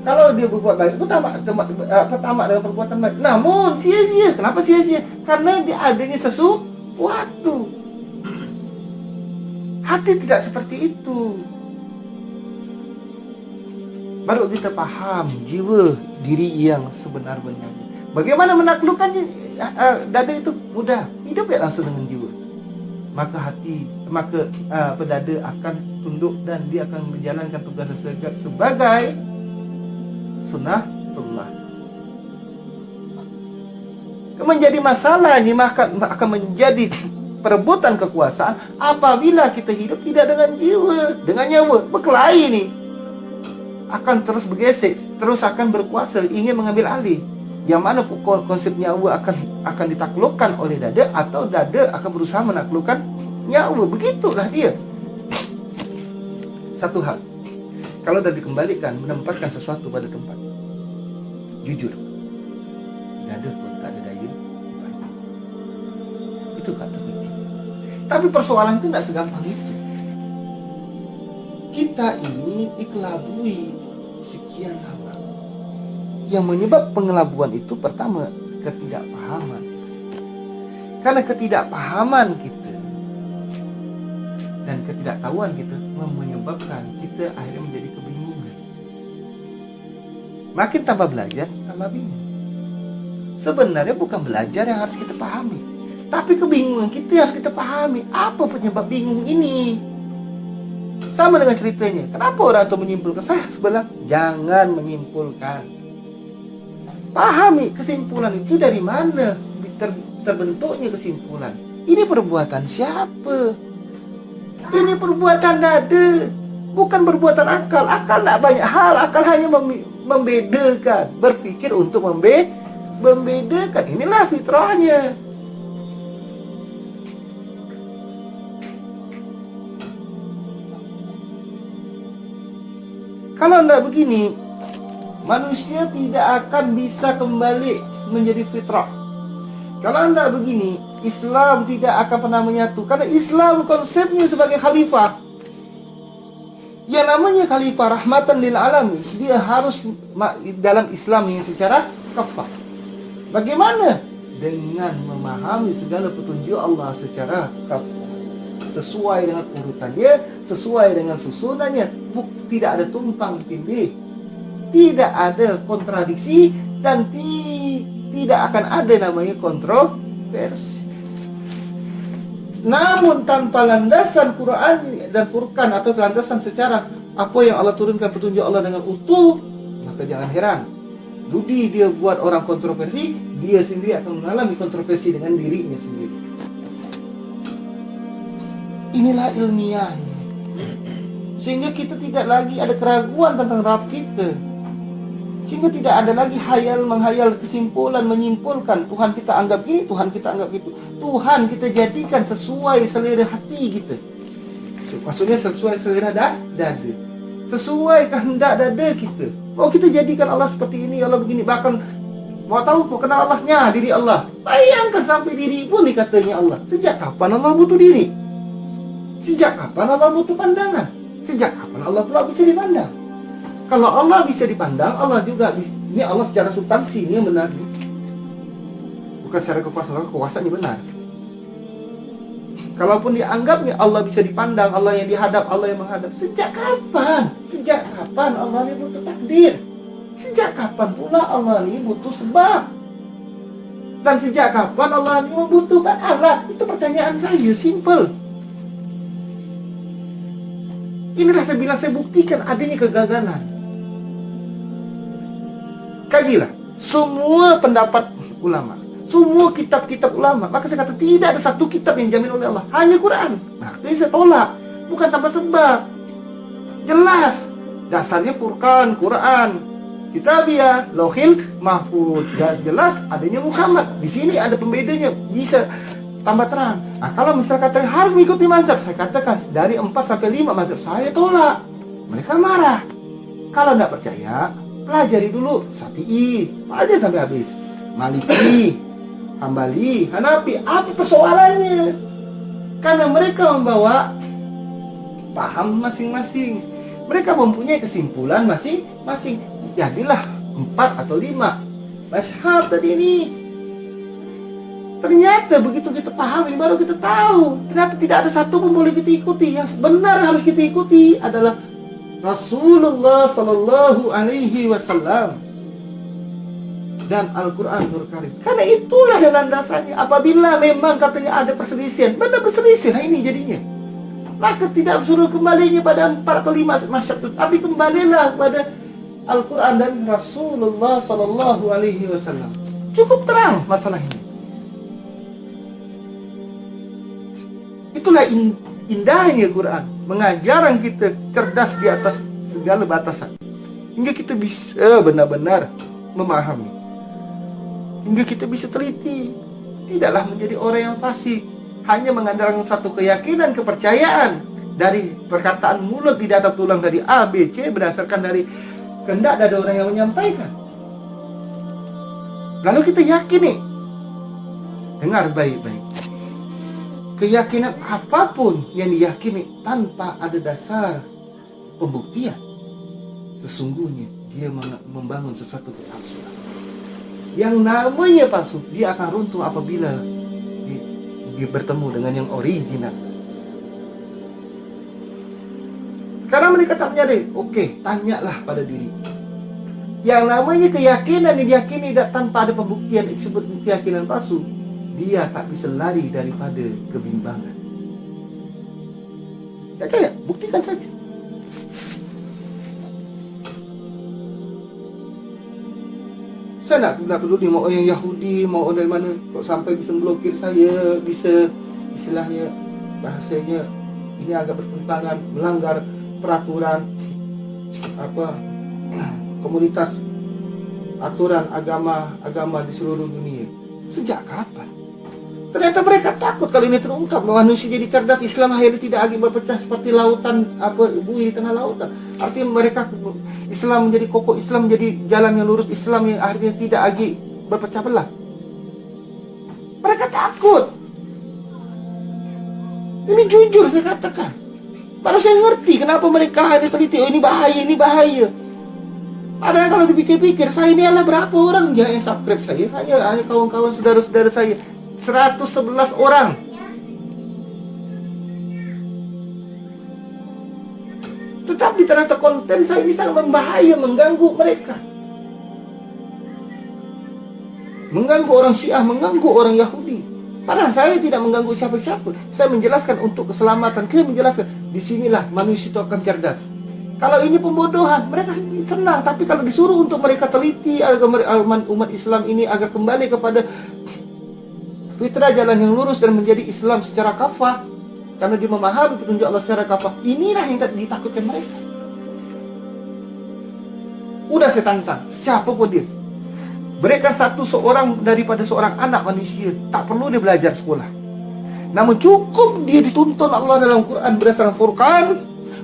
Kalau dia berbuat baik, pertama dengan perbuatan baik. Namun sia-sia. Kenapa sia-sia? Karena dia adanya sesuatu. Hati tidak seperti itu. Baru kita paham jiwa diri yang sebenar-benarnya. Bagaimana menaklukkan dada itu? Mudah. Hidup ya langsung dengan jiwa. Maka dada akan tunduk dan dia akan menjalankan tugas sebagai sunnatullah. Menjadi masalah ini maka akan menjadi perebutan kekuasaan apabila kita hidup tidak dengan jiwa, dengan nyawa. Berkelahi ini akan terus bergesek, terus akan berkuasa, ingin mengambil alih. Yang mana konsep nyawa akan ditaklukkan oleh dada, atau dada akan berusaha menaklukkan nyawa. Begitulah dia. Satu hal, kalau dah dikembalikan, menempatkan sesuatu pada tempat, jujur, dada pun tak ada daya. Itu kata kunci. Tapi persoalan itu tidak segampang itu. Kita ini dikelabui sekian lama. Yang menyebab pengelabuan itu pertama ketidakpahaman. Karena ketidakpahaman kita dan ketidaktahuan kita menyebabkan kita akhirnya menjadi kebingungan. Makin tambah belajar, tambah bingung. Sebenarnya bukan belajar yang harus kita pahami, tapi kebingungan kita yang harus kita pahami. Apa penyebab bingung ini? Sama dengan ceritanya. Kenapa orang itu menyimpulkan? Saya sebelah jangan menyimpulkan. Pahami kesimpulan itu dari mana terbentuknya kesimpulan. Ini perbuatan siapa? Ini perbuatan dada, bukan perbuatan akal. Akal tak banyak hal. Akal hanya membedakan, berpikir untuk membedakan. Inilah fitrahnya. Kalau tidak begini, manusia tidak akan bisa kembali menjadi fitrah. Kalau tidak begini, Islam tidak akan pernah menyatu. Karena Islam konsepnya sebagai khalifah. Yang namanya khalifah rahmatan lil alamin, dia harus dalam Islam yang secara kafah. Bagaimana? Dengan memahami segala petunjuk Allah secara kafah, sesuai dengan urutannya, sesuai dengan susunannya. Tidak ada tumpang tindih, tidak ada kontradiksi, dan tidak akan ada namanya kontroversi. Namun tanpa landasan Quran dan Furqan, atau landasan secara apa yang Allah turunkan petunjuk Allah dengan utuh, maka jangan heran Budi dia buat orang kontroversi, dia sendiri akan mengalami kontroversi dengan dirinya sendiri. Inilah ilmiahnya. Sehingga kita tidak lagi ada keraguan tentang Rabb kita. Sehingga tidak ada lagi menghayal kesimpulan, menyimpulkan Tuhan kita anggap ini, Tuhan kita anggap itu. Tuhan kita jadikan sesuai selera hati kita. Maksudnya sesuai selera dada, sesuai kehendak dada kita. Oh, kita jadikan Allah seperti ini, Allah begini. Bahkan mau tahu, mau kenal Allahnya, diri Allah. Bayangkan sampai diri pun dikatanya Allah. Sejak kapan Allah butuh diri? Sejak kapan Allah butuh pandangan? Sejak kapan Allah pula bisa dipandang? Kalau Allah bisa dipandang, Allah juga bisa. Ini Allah secara substansi, ini yang benar. Bukan secara kekuasaan ini benar. Kalaupun dianggapnya Allah bisa dipandang, Allah yang dihadap, Allah yang menghadap. Sejak kapan? Sejak kapan Allah ini butuh takdir? Sejak kapan pula Allah ini butuh sebab? Dan sejak kapan Allah ini membutuhkan alat? Itu pertanyaan saya, simple. Inilah saya bilang, saya buktikan adanya kegagalan. Kajilah semua pendapat ulama, semua kitab-kitab ulama. Maka saya kata tidak ada satu kitab yang dijamin oleh Allah, hanya Quran. Nah, ini saya tolak, bukan tanpa sebab. Jelas dasarnya Furqan, Quran, Kitabiyah, Lauhil Mahfuz. Jelas adanya Muhammad. Di sini ada pembedanya, bisa tambah terang. Nah, kalau misalnya kata harus mengikuti mazhab, saya katakan dari 4 sampai 5 mazhab saya tolak. Mereka marah. Kalau tidak percaya, pelajari dulu Syafi'i, aja sampai habis. Maliki, Hambali, Hanafi, apa persoalannya? Karena mereka membawa paham masing-masing. Mereka mempunyai kesimpulan masing-masing. Jadilah 4 atau 5 mazhab tadi ini. Ternyata begitu kita paham ini baru kita tahu. Ternyata tidak ada satu pun boleh kita ikuti. Yang benar harus kita ikuti adalah Rasulullah Sallallahu Alaihi Wasallam dan Al-Quranul Karim. Karena itulah landasannya. Apabila memang katanya ada perselisihan, benar berselisih, nah ini jadinya. Maka tidak suruh kembalinya pada 4 atau 5 mazhab itu, tapi kembalilah pada Al-Quran dan Rasulullah Sallallahu Alaihi Wasallam. Cukup terang masalah ini. Itulah indahnya Quran, mengajarkan kita cerdas di atas segala batasan, hingga kita bisa benar-benar memahami, hingga kita bisa teliti, tidaklah menjadi orang yang fasik, hanya mengandalkan satu keyakinan, kepercayaan dari perkataan mulut tidak ada tulang dari A, B, C berdasarkan dari kehendak dari orang yang menyampaikan. Lalu kita yakini, dengar baik-baik. Keyakinan apapun yang diyakini tanpa ada dasar pembuktian, sesungguhnya dia membangun sesuatu kepalsuan. Yang namanya palsu, dia akan runtuh apabila dia bertemu dengan yang original. Karena mereka tak menyadari, oke, tanyalah pada diri. Yang namanya keyakinan yang diyakini tanpa ada pembuktian disebut keyakinan palsu. Dia tak bisa lari daripada kebimbangan. Tak percaya? Buktikan saja. Saya nak peduli mau orang Yahudi, mau orang dari mana, kok sampai bisa blokir saya, bisa istilahnya bahasanya ini agak bertentangan, melanggar peraturan komunitas aturan agama di seluruh dunia. Sejak kapan? Ternyata mereka takut kalau ini terungkap, manusia jadi cerdas, Islam akhirnya tidak lagi berpecah seperti lautan buih di tengah lautan. Artinya mereka Islam menjadi kokoh, Islam menjadi jalan yang lurus, Islam yang akhirnya tidak lagi berpecah belah. Mereka takut. Ini jujur saya katakan. Baru saya ngerti kenapa mereka hanya teliti, oh ini bahaya, ini bahaya. Padahal kalau dipikir-pikir, saya ini adalah berapa orang yang subscribe saya? Hanya kawan-kawan saudara-saudara saya 111 orang. Tetapi ternyata konten saya ini sangat membahaya, mengganggu mereka, mengganggu orang Syiah, mengganggu orang Yahudi. Padahal saya tidak mengganggu siapa-siapa. Saya menjelaskan untuk keselamatan. Saya menjelaskan disinilah manusia itu akan cerdas. Kalau ini pembodohan, mereka senang. Tapi kalau disuruh untuk mereka teliti agar umat Islam ini agar kembali kepada fitrah jalan yang lurus dan menjadi Islam secara kafah, karena dia memahami petunjuk Allah secara kafah, inilah yang ditakutkan mereka. Udah saya tantang, siapapun dia, berikan seorang daripada seorang anak manusia, tak perlu dia belajar sekolah, namun cukup dia dituntun Allah dalam Quran berdasarkan Furqan,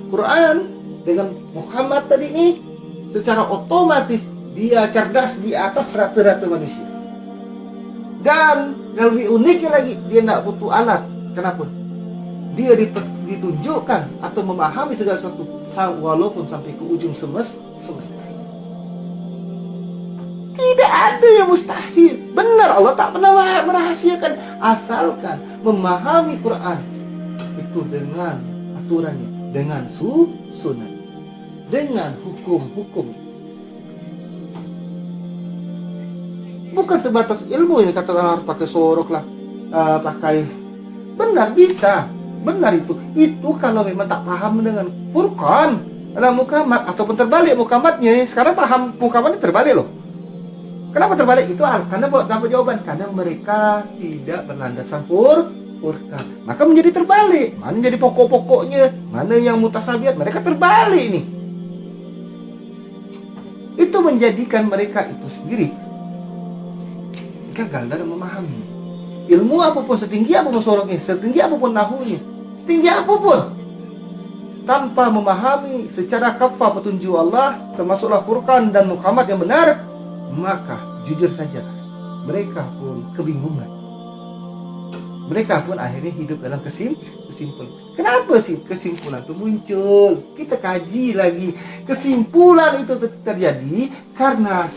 Quran dengan Muhammad tadi ini, secara otomatis dia cerdas di atas rata-rata manusia. Dan yang lebih uniknya lagi, dia tidak butuh alat. Kenapa? dia ditunjukkan atau memahami segala sesuatu walaupun sampai ke ujung semesta. Tidak ada yang mustahil. Benar, Allah tak pernah merahasiakan, asalkan memahami Quran itu dengan aturannya, dengan sunnah, dengan hukum-hukum. Bukan sebatas ilmu ini katakan harus pakai sorok lah, pakai. Benar bisa, benar itu kalau memang tak paham dengan Furqan, ada mukamat ataupun terbalik mukamatnya. Sekarang paham mukamatnya terbalik loh. Kenapa terbalik? Itu karena dapat jawaban, karena mereka tidak berlandasan Furqan. Maka menjadi terbalik. Mana jadi pokok-pokoknya, mana yang mutasabihat, mereka terbalik nih. Itu menjadikan mereka itu sendiri gagal dalam memahami. Ilmu apapun, setinggi apapun soroknya, setinggi apapun nahunya, setinggi apapun, tanpa memahami secara kafah petunjuk Allah, termasuklah Furqan dan mukamat yang benar, maka jujur saja mereka pun kebingungan. Mereka pun akhirnya hidup dalam kesimpulan. Kenapa sih kesimpulan itu muncul? Kita kaji lagi. Kesimpulan itu terjadi karena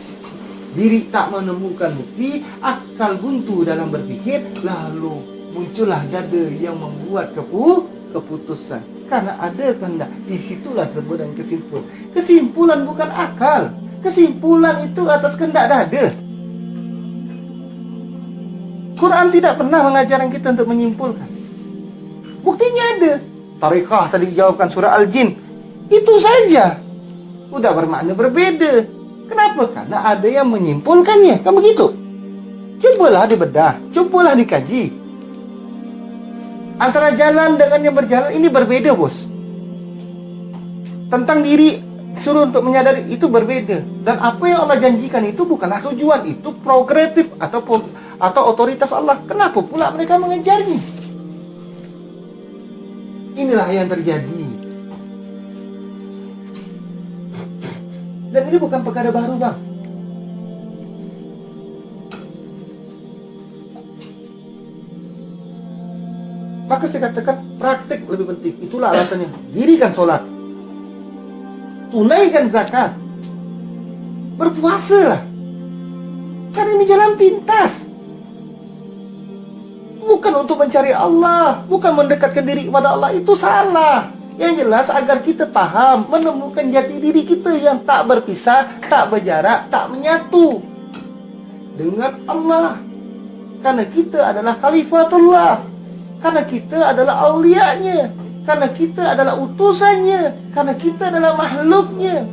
diri tak menemukan bukti, akal buntu dalam berpikir, lalu muncullah dada yang membuat keputusan. Karena ada kehendak, disitulah sebenarnya kesimpulan. Kesimpulan bukan akal. Kesimpulan itu atas kehendak dada. Quran tidak pernah mengajarkan kita untuk menyimpulkan. Buktinya ada. Tariqah tadi dijawabkan surah Al-Jin. Itu saja. Udah bermakna berbeda. Kenapa? Karena ada yang menyimpulkannya. Kan begitu? Cobalah dibedah. Cobalah dikaji. Antara jalan dengan yang berjalan ini berbeda, bos. Tentang diri suruh untuk menyadari itu berbeda. Dan apa yang Allah janjikan itu bukanlah tujuan, itu progresif atau otoritas Allah. Kenapa pula mereka mengejarnya? Inilah yang terjadi. Dan ini bukan perkara baru, bang. Maka saya katakan praktek lebih penting. Itulah alasannya. Dirikan sholat, tunaikan zakat, berpuasalah. Karena ini jalan pintas. Bukan untuk mencari Allah, bukan mendekatkan diri kepada Allah. Itu salah. Yang jelas agar kita paham, menemukan jati diri kita yang tak berpisah, tak berjarak, tak menyatu dengan Allah. Karena kita adalah khalifatullah. Karena kita adalah aulianya. Karena kita adalah utusannya. Karena kita adalah makhluknya.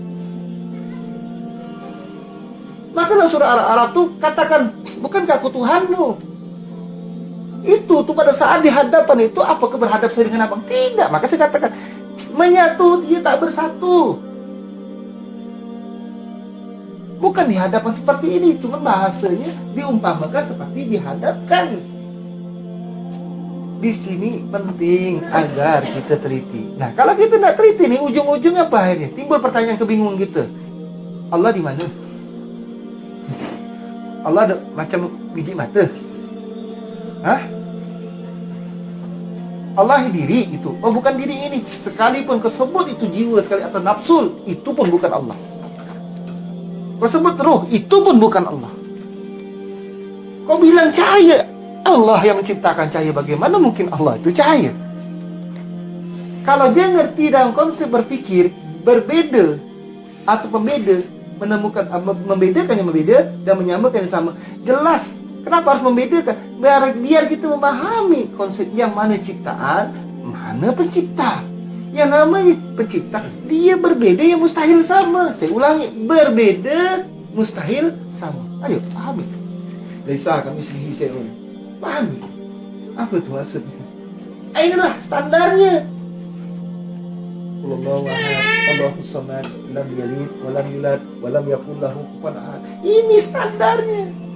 Maka dalam surah Al-Araf itu katakan, bukankah aku Tuhanmu? Itu tuh pada saat di hadapan itu, apakah berhadap saya dengan abang? Tidak. Maka saya katakan, menyatu dia tak bersatu. Bukan di hadapan seperti ini, cuma bahasanya diumpamakan seperti dihadapkan. Di sini penting agar kita teliti. Nah, kalau kita tidak teliti nih, ujung-ujungnya apa akhirnya? Timbul pertanyaan kebingungan kita. Allah di mana? Allah ada macam biji mata? Hah? Allah diri itu. Oh, bukan diri ini. Sekalipun kesebut itu jiwa sekali atau nafsul, itu pun bukan Allah. Kesebut ruh, itu pun bukan Allah. Kau bilang cahaya, Allah yang menciptakan cahaya. Bagaimana mungkin Allah itu cahaya? Kalau dia ngerti dalam konsep berpikir berbeda atau pembeda, menemukan membedakan yang berbeda dan menyamakan yang sama, jelas. Kenapa harus membedakan? Biar kita memahami konsep yang mana ciptaan, mana pencipta. Yang namanya pencipta, dia berbeda yang mustahil sama. Saya ulangi, berbeda mustahil sama. Ayo, pahami. Laisa kami sendiri serun. Pahami. Apa itu maksudnya? Inilah standarnya. Allahu ahad, Allahu samad, lam yalid wa lam yulad wa lam yakul lahu kufuwan ahad. Ini standarnya.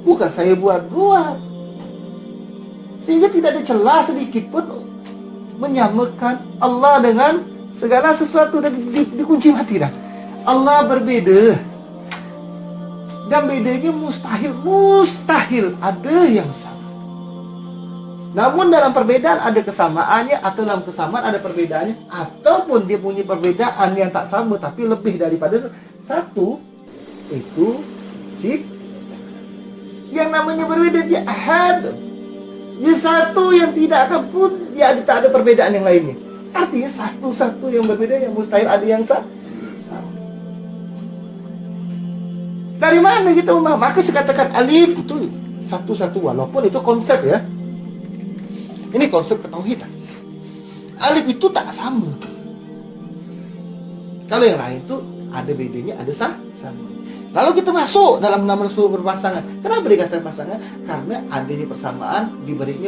Bukan saya buat-buat. Sehingga tidak ada celah sedikit pun menyamakan Allah dengan segala sesuatu dan dikunci mati dah. Allah berbeda. Dan bedanya mustahil ada yang sama. Namun dalam perbedaan ada kesamaannya, atau dalam kesamaan ada perbedaannya, ataupun dia punya perbedaan yang tak sama tapi lebih daripada satu, itu cip. Yang namanya berbeda dia ahad. Dia satu yang tidak akan pun dia tak ada perbedaan yang lainnya. Artinya satu-satu yang berbeda, yang mustahil ada yang sama. Dari mana kita memahami? Maka saya katakan alif itu satu-satu, walaupun itu konsep ya. Ini konsep ketauhidan. Alif itu tak sama. Kalau yang lain itu ada bedanya, ada sama. Lalu kita masuk dalam nama Rasul berpasangan. Kenapa dikatakan pasangan? Karena adanya persamaan, diberinya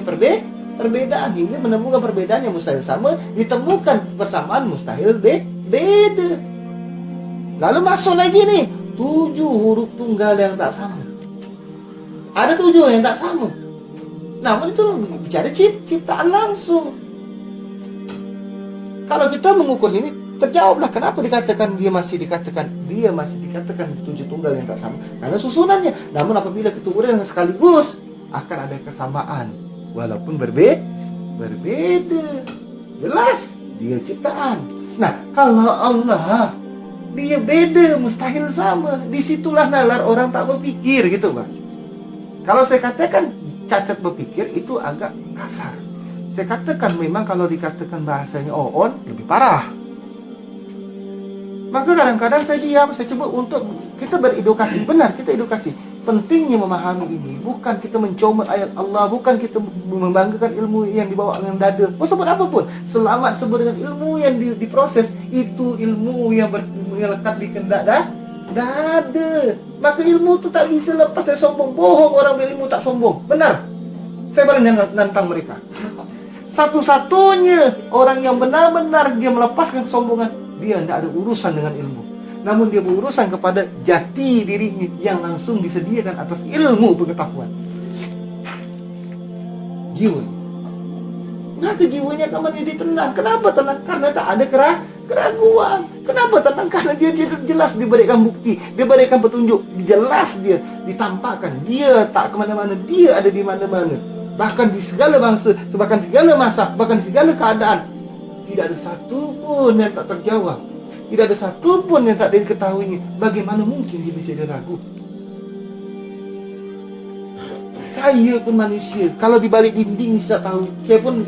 perbedaan, hingga menemukan perbedaan yang mustahil sama, ditemukan persamaan mustahil beda. Lalu masuk lagi nih 7 huruf tunggal yang tak sama. Ada 7 yang tak sama. Namun itu bicara ciptaan langsung. Kalau kita mengukur ini, terjawablah kenapa dia masih dikatakan 7 tunggal yang tak sama. Karena susunannya. Namun apabila kita uraikan sekaligus, akan ada kesamaan walaupun berbeda. Jelas dia ciptaan. Nah, kalau Allah dia beda, mustahil sama. Disitulah nalar orang tak berpikir gitu, Pak. Kalau saya katakan cacat berpikir itu agak kasar. Saya katakan memang kalau dikatakan bahasanya oon lebih parah. Maka kadang-kadang saya diam, saya coba untuk kita beredukasi. Benar, kita edukasi. Pentingnya memahami ini, bukan kita mencomot ayat Allah, bukan kita membanggakan ilmu yang dibawa dengan dada. Mau sebut apapun, selamat sebut dengan ilmu yang diproses. Itu ilmu yang lekat di kendak dada. Maka ilmu itu tak bisa lepas dari sombong. Bohong orang berilmu tak sombong. Benar. Saya berani nantang mereka. Satu-satunya orang yang benar-benar dia melepaskan kesombongan, dia tidak ada urusan dengan ilmu. Namun dia berurusan kepada jati dirinya yang langsung disediakan atas ilmu pengetahuan. Jiwa. Maka jiwanya akan menjadi tenang. Kenapa tenang? Karena tak ada keraguan. Kenapa tenang? Karena dia jelas diberikan bukti, diberikan petunjuk, jelas dia ditampakkan. Dia tak kemana-mana, dia ada di mana-mana. Bahkan di segala bangsa, bahkan segala masa, bahkan segala keadaan. Tidak ada satu pun yang tak terjawab. Tidak ada satu pun yang tak diketahuinya. Bagaimana mungkin dia bisa diragu? Saya pun manusia. Kalau di balik dinding saya tahu. Saya pun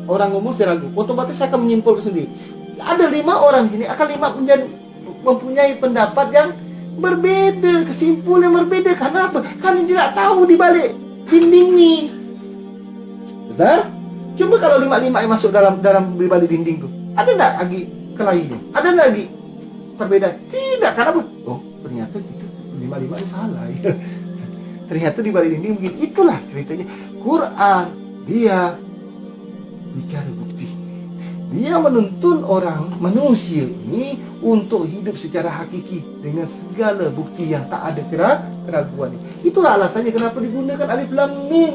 orang ngomong saya ragu. Otomatis saya akan menyimpulkan sendiri. Ada 5 orang di sini akan 5 mempunyai pendapat yang berbeda, kesimpulan yang berbeda. Kenapa? Karena dia tidak tahu di balik dinding ini. Benar? Coba kalau 5 yang masuk dalam di balik dinding itu, ada tak lagi kelahinya? Ada lagi perbedaan? Tidak. Kenapa? Oh, ternyata kita 5 ini salah ya. Ternyata di balik dinding begini. Itulah ceritanya. Quran dia bicara bukti. Dia menuntun orang manusia ini untuk hidup secara hakiki dengan segala bukti yang tak ada keraguan. Itulah alasannya kenapa digunakan alif lam mim.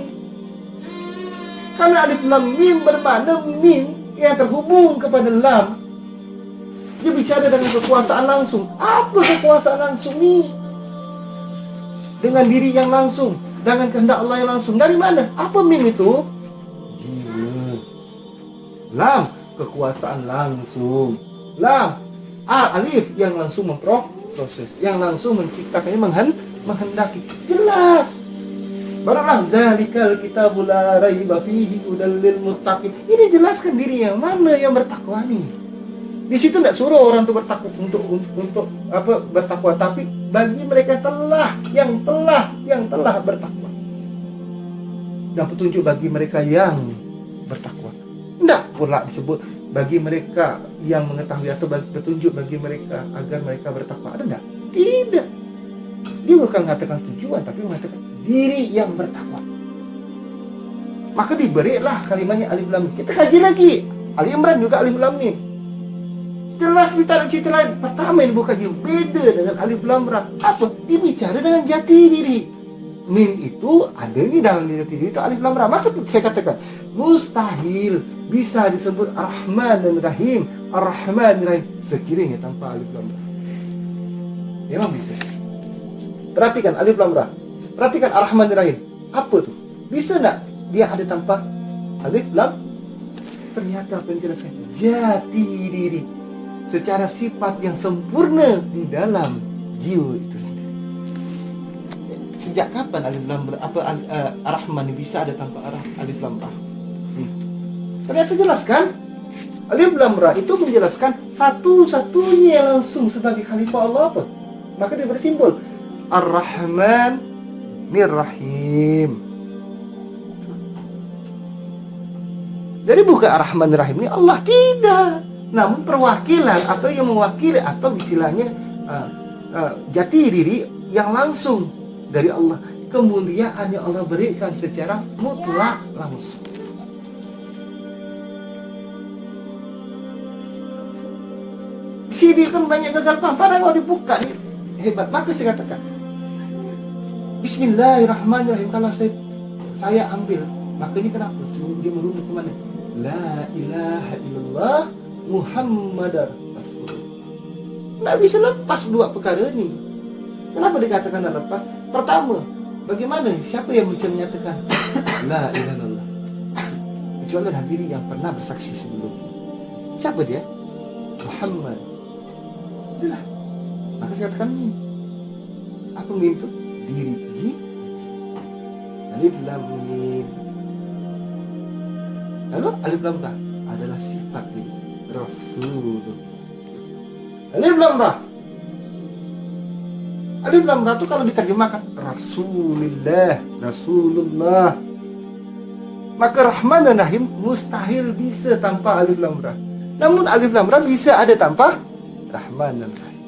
Karena alif lam mim bermakna mim yang terhubung kepada lam. Dia bicara dengan kekuasaan langsung. Apa kekuasaan langsung ini? Dengan diri yang langsung, dengan kehendak Allah yang langsung. Dari mana? Apa mim itu? Jiwa. Lam, kekuasaan langsung. Lam, alif yang langsung memproses, yang langsung menciptakannya, menghendaki. Jelas. Barulah zalikal kitabul la raiba fihi hudal lil muttaqin. Ini jelaskan diri yang mana yang bertakwa nih. Di situ tidak suruh orang itu bertakwa untuk bertakwa, tapi bagi mereka yang telah bertakwa. Dan petunjuk bagi mereka yang bertakwa. Tidak pula disebut bagi mereka yang mengetahui atau petunjuk bagi mereka agar mereka bertakwa. Ada tidak? Tidak. Dia bukan mengatakan tujuan, tapi mengatakan diri yang bertakwa. Maka diberilah kalimatnya alif lam mim. Kita kaji lagi. Ali Imran juga alif lam mim. Jelas ditarik cerita lain. Pertama yang dibuka jiwa beda dengan alif lam ra. Apa? Dibicara dengan jati diri. Mim itu ada di dalam jati diri itu alif lam ra. Maka saya katakan mustahil bisa disebut Ar-Rahman dan Rahim. Ar-Rahman dan Rahim sekiranya tanpa alif lam ra. Memang bisa. Perhatikan alif lam ra. Perhatikan Ar-Rahman dan Rahim. Apa tuh? Bisa enggak dia ada tanpa Alif lam. Ternyata apa yang dijelaskan? Jati diri secara sifat yang sempurna di dalam jiwa itu sendiri. Sejak kapan alif lam ra Ar-Rahman bisa ada tanpa alif lam ra? Ternyata jelas kan? Alif lam ra itu menjelaskan satu-satunya langsung sebagai khalifah Allah apa? Maka dia bersimbol Ar-Rahman Mir-Rahim. Jadi bukan Ar-Rahman Ar-Rahim ini Allah, tidak. Namun perwakilan atau yang mewakili atau istilahnya jati diri yang langsung dari Allah. Kemuliaan yang Allah berikan secara mutlak langsung. Di sini kan banyak gagal paham. Padahal kalau dibuka nih hebat. Maka saya katakan Bismillahirrahmanirrahim. Kalau saya ambil, makanya kenapa? Dia merunut kemana? La ilaha illallah Muhammadar Rasul. Nggak bisa lepas dua perkara ini. Kenapa dikatakan tak lepas? Pertama, bagaimana? Siapa yang bisa menyatakan La ilaha illallah? Kecuali hadirin yang pernah bersaksi sebelumnya. Siapa dia? Muhammad. Itulah. Maka saya katakan mim. Apa mim itu? Diri. Ji. Alif lam mim. Lalu alif lam ra adalah sifat diri Rasul. Alif lam ra. Alif lam ra itu kalau diterjemahkan Rasulullah, Rasulullah. Maka Rahman dan Rahim mustahil bisa tanpa alif lam ra. Namun alif lam ra bisa ada tanpa Rahman dan Rahim.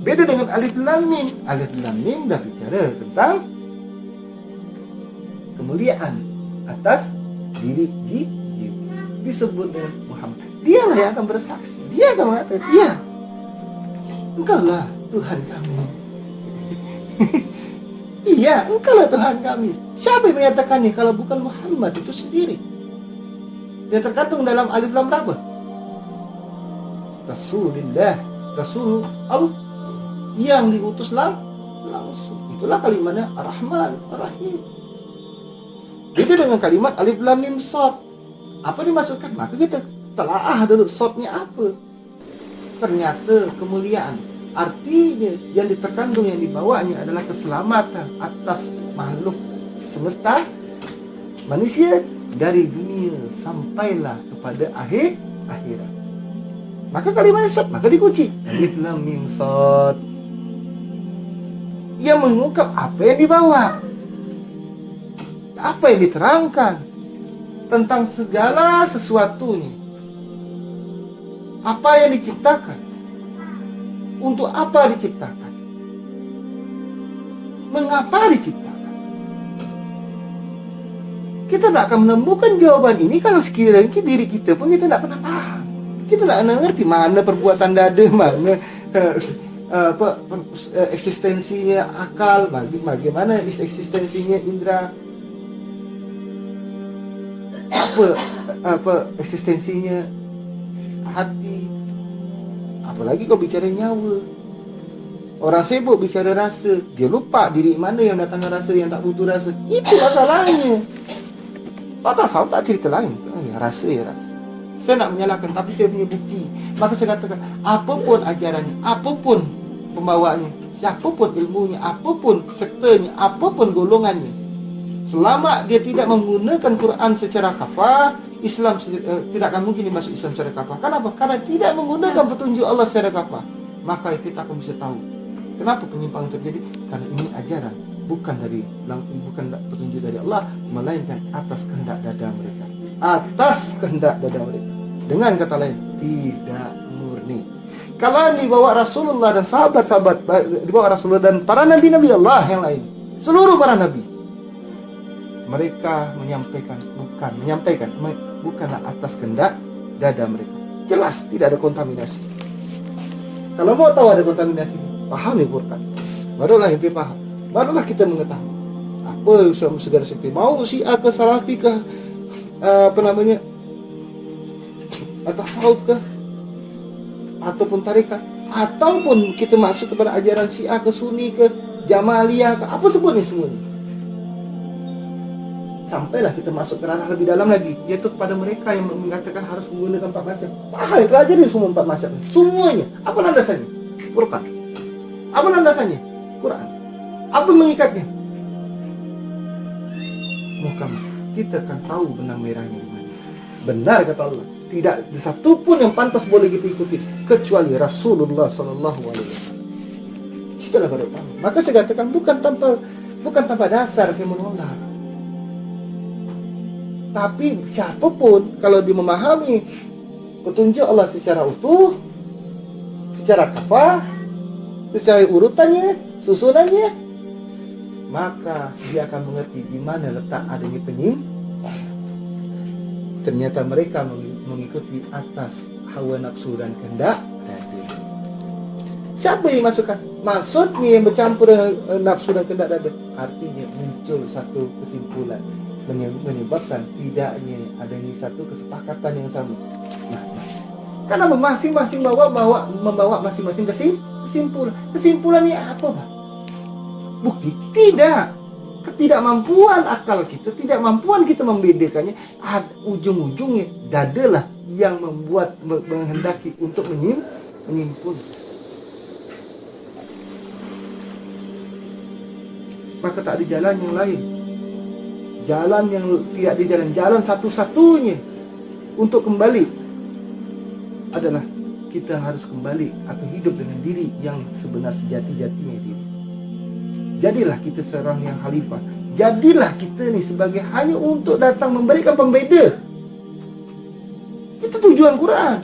Beda dengan alif lam mim. Alif lam mim dah bicara tentang kemuliaan atas diri jiwa. Disebut dengan Muhammad. Dialah yang akan bersaksi. Dia akan mengatakan, iya, engkaulah Tuhan kami. Iya, engkaulah Tuhan kami. Siapa yang menyatakannya kalau bukan Muhammad itu sendiri? Dia terkandung dalam alif lam ra. Rasulullah, Rasul Allah yang diutus langsung. Itulah kalimatnya Ar-Rahman Ar-Rahim. Beda dengan kalimat alif lam mim shad. Apa dimaksudkan? Maka kita telaah dulu shadnya apa. Ternyata kemuliaan. Artinya yang terkandung, yang dibawanya adalah keselamatan atas makhluk semesta manusia dari dunia sampailah kepada akhirat. Maka kalimatnya shad, maka dikunci alif lam mim shad. Yang mengungkap apa yang dibawa, apa yang diterangkan tentang segala sesuatunya. Apa yang diciptakan, untuk apa diciptakan, mengapa diciptakan. Kita tidak akan menemukan jawaban ini kalau sekiranya diri kita pun kita tidak pernah paham. Kita tidak pernah ngerti mana perbuatan dada, mana eksistensinya akal, bagaimana eksistensinya indera, apa eksistensinya hati. Apalagi kau bicara nyawa. Orang sibuk bicara rasa, dia lupa diri mana yang datangkan rasa, yang tak butuh rasa. Itu masalahnya. Tak tahu, tak cerita lain. Rasa ya rasa. Saya nak menyalahkan, tapi saya punya bukti. Maka saya katakan, apapun ajarannya, apapun pembawaannya, siapapun ilmunya, apapun sektanya, apapun golongannya, selama dia tidak menggunakan Quran secara kafah, Islam tidak akan mungkin dimasuk Islam secara kafah. Kenapa? Karena tidak menggunakan petunjuk Allah secara kafah. Maka kita akan bisa tahu kenapa penyimpangan terjadi. Karena ini ajaran bukan petunjuk dari Allah, melainkan atas kehendak dada mereka. Atas kehendak dada mereka. Dengan kata lain, tidak murni. Kalau dibawa Rasulullah dan sahabat-sahabat, dibawa Rasulullah dan para nabi-nabi Allah yang lain, seluruh para nabi, mereka bukanlah atas kehendak dada mereka. Jelas tidak ada kontaminasi. Kalau mau tahu ada kontaminasi, pahami Quran. Barulah kita paham. Barulah kita mengetahui apa segala seperti mau si ke salafi ke tasawuf ke, ataupun tarekat, ataupun kita masuk kepada ajaran Syiah ke Sunni ke Jamaliyah ke, apa sebutnya semua ini. sampailah kita masuk ke ranah lebih dalam lagi, yaitu kepada mereka yang mengatakan harus menggunakan 4 mazhab. Paham, pelajari semua 4 mazhab. Semuanya. Apa landasannya? Quran. Apa landasannya? Quran. Apa mengikatnya? Muhkamah. Kita akan tahu benang merahnya di mana. Benar kata Allah. Tidak ada satu pun yang pantas boleh kita ikuti kecuali Rasulullah Sallallahu Alaihi Wasallam. Itulah baru tahu. Maka saya katakan bukan tanpa dasar saya menolak. Tapi siapapun kalau dia memahami petunjuk Allah secara utuh, secara kafah, secara urutannya, susunannya, maka dia akan mengerti di mana letak adanya penyimpangan. Ternyata mereka mengikuti atas hawa nafsu dan kehendak. Siapa yang dimasukkan? Maksudnya yang bercampur dengan nafsu dan kehendak dada. Artinya muncul satu kesimpulan, menyebabkan tidaknya adanya satu kesepakatan yang sama. Karena masing-masing membawa masing-masing kesimpulan. Kesimpulannya apa, Pak? Bukti tidak. Ketidakmampuan akal kita, ketidakmampuan kita membedakannya, ujung-ujungnya dadalah yang membuat menghendaki untuk menyimpul. Maka tak ada jalan yang lain. Jalan yang tidak ada jalan satu-satunya untuk kembali adalah kita harus kembali atau hidup dengan diri yang sebenar sejati-jatinya diri. Jadilah kita seorang yang khalifah. Jadilah kita ni sebagai hanya untuk datang memberikan pembeda. Itu tujuan Quran.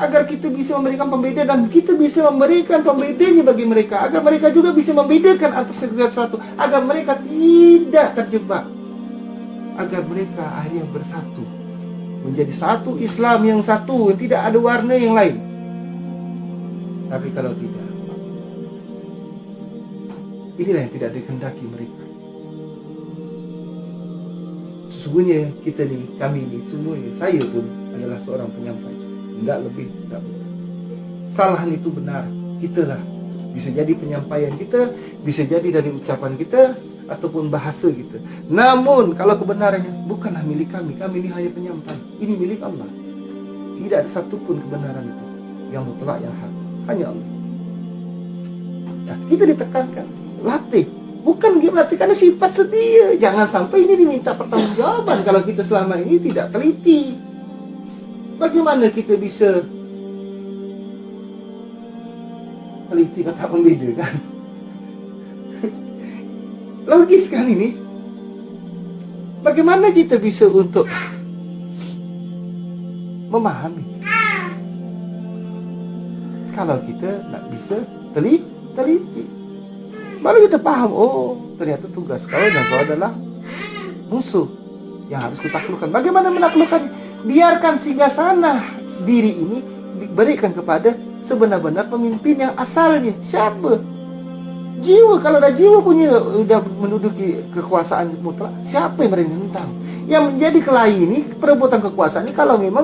Agar kita bisa memberikan pembeda dan kita bisa memberikan pembedanya bagi mereka. Agar mereka juga bisa membedakan antara segala sesuatu. Agar mereka tidak terjebak. Agar mereka akhirnya bersatu. Menjadi satu Islam yang satu. Yang tidak ada warna yang lain. Tapi kalau tidak, inilah yang tidak dikehendaki mereka. Sesungguhnya kita ni, kami ni, semuanya, saya pun adalah seorang penyampai. Tidak lebih, tidak kurang. Salah itu benar. Kitalah. Bisa jadi penyampaian kita, bisa jadi dari ucapan kita, ataupun bahasa kita. Namun, kalau kebenarannya bukanlah milik kami. Kami ini hanya penyampai. Ini milik Allah. Tidak ada satupun kebenaran itu yang mutlak, yang hak. Hanya Allah. Nah, kita ditekankan. Latih. Bukan latih karena sifat setia. Jangan sampai ini diminta pertanggungjawaban kalau kita selama ini tidak teliti. Bagaimana kita bisa teliti kata membedakan? Logis kan ini? Bagaimana kita bisa untuk memahami kalau kita tak bisa teliti? Baru kita paham, oh ternyata tugas kau dan kau adalah musuh yang harus kita taklukkan. Bagaimana menaklukkan? Biarkan singgasana diri ini diberikan kepada sebenar-benar pemimpin yang asalnya. Siapa? Jiwa. Kalau dah jiwa punya sudah menduduki kekuasaan mutlak, siapa yang berani menentang? Yang menjadi kelahi ini perebutan kekuasaan ini kalau memang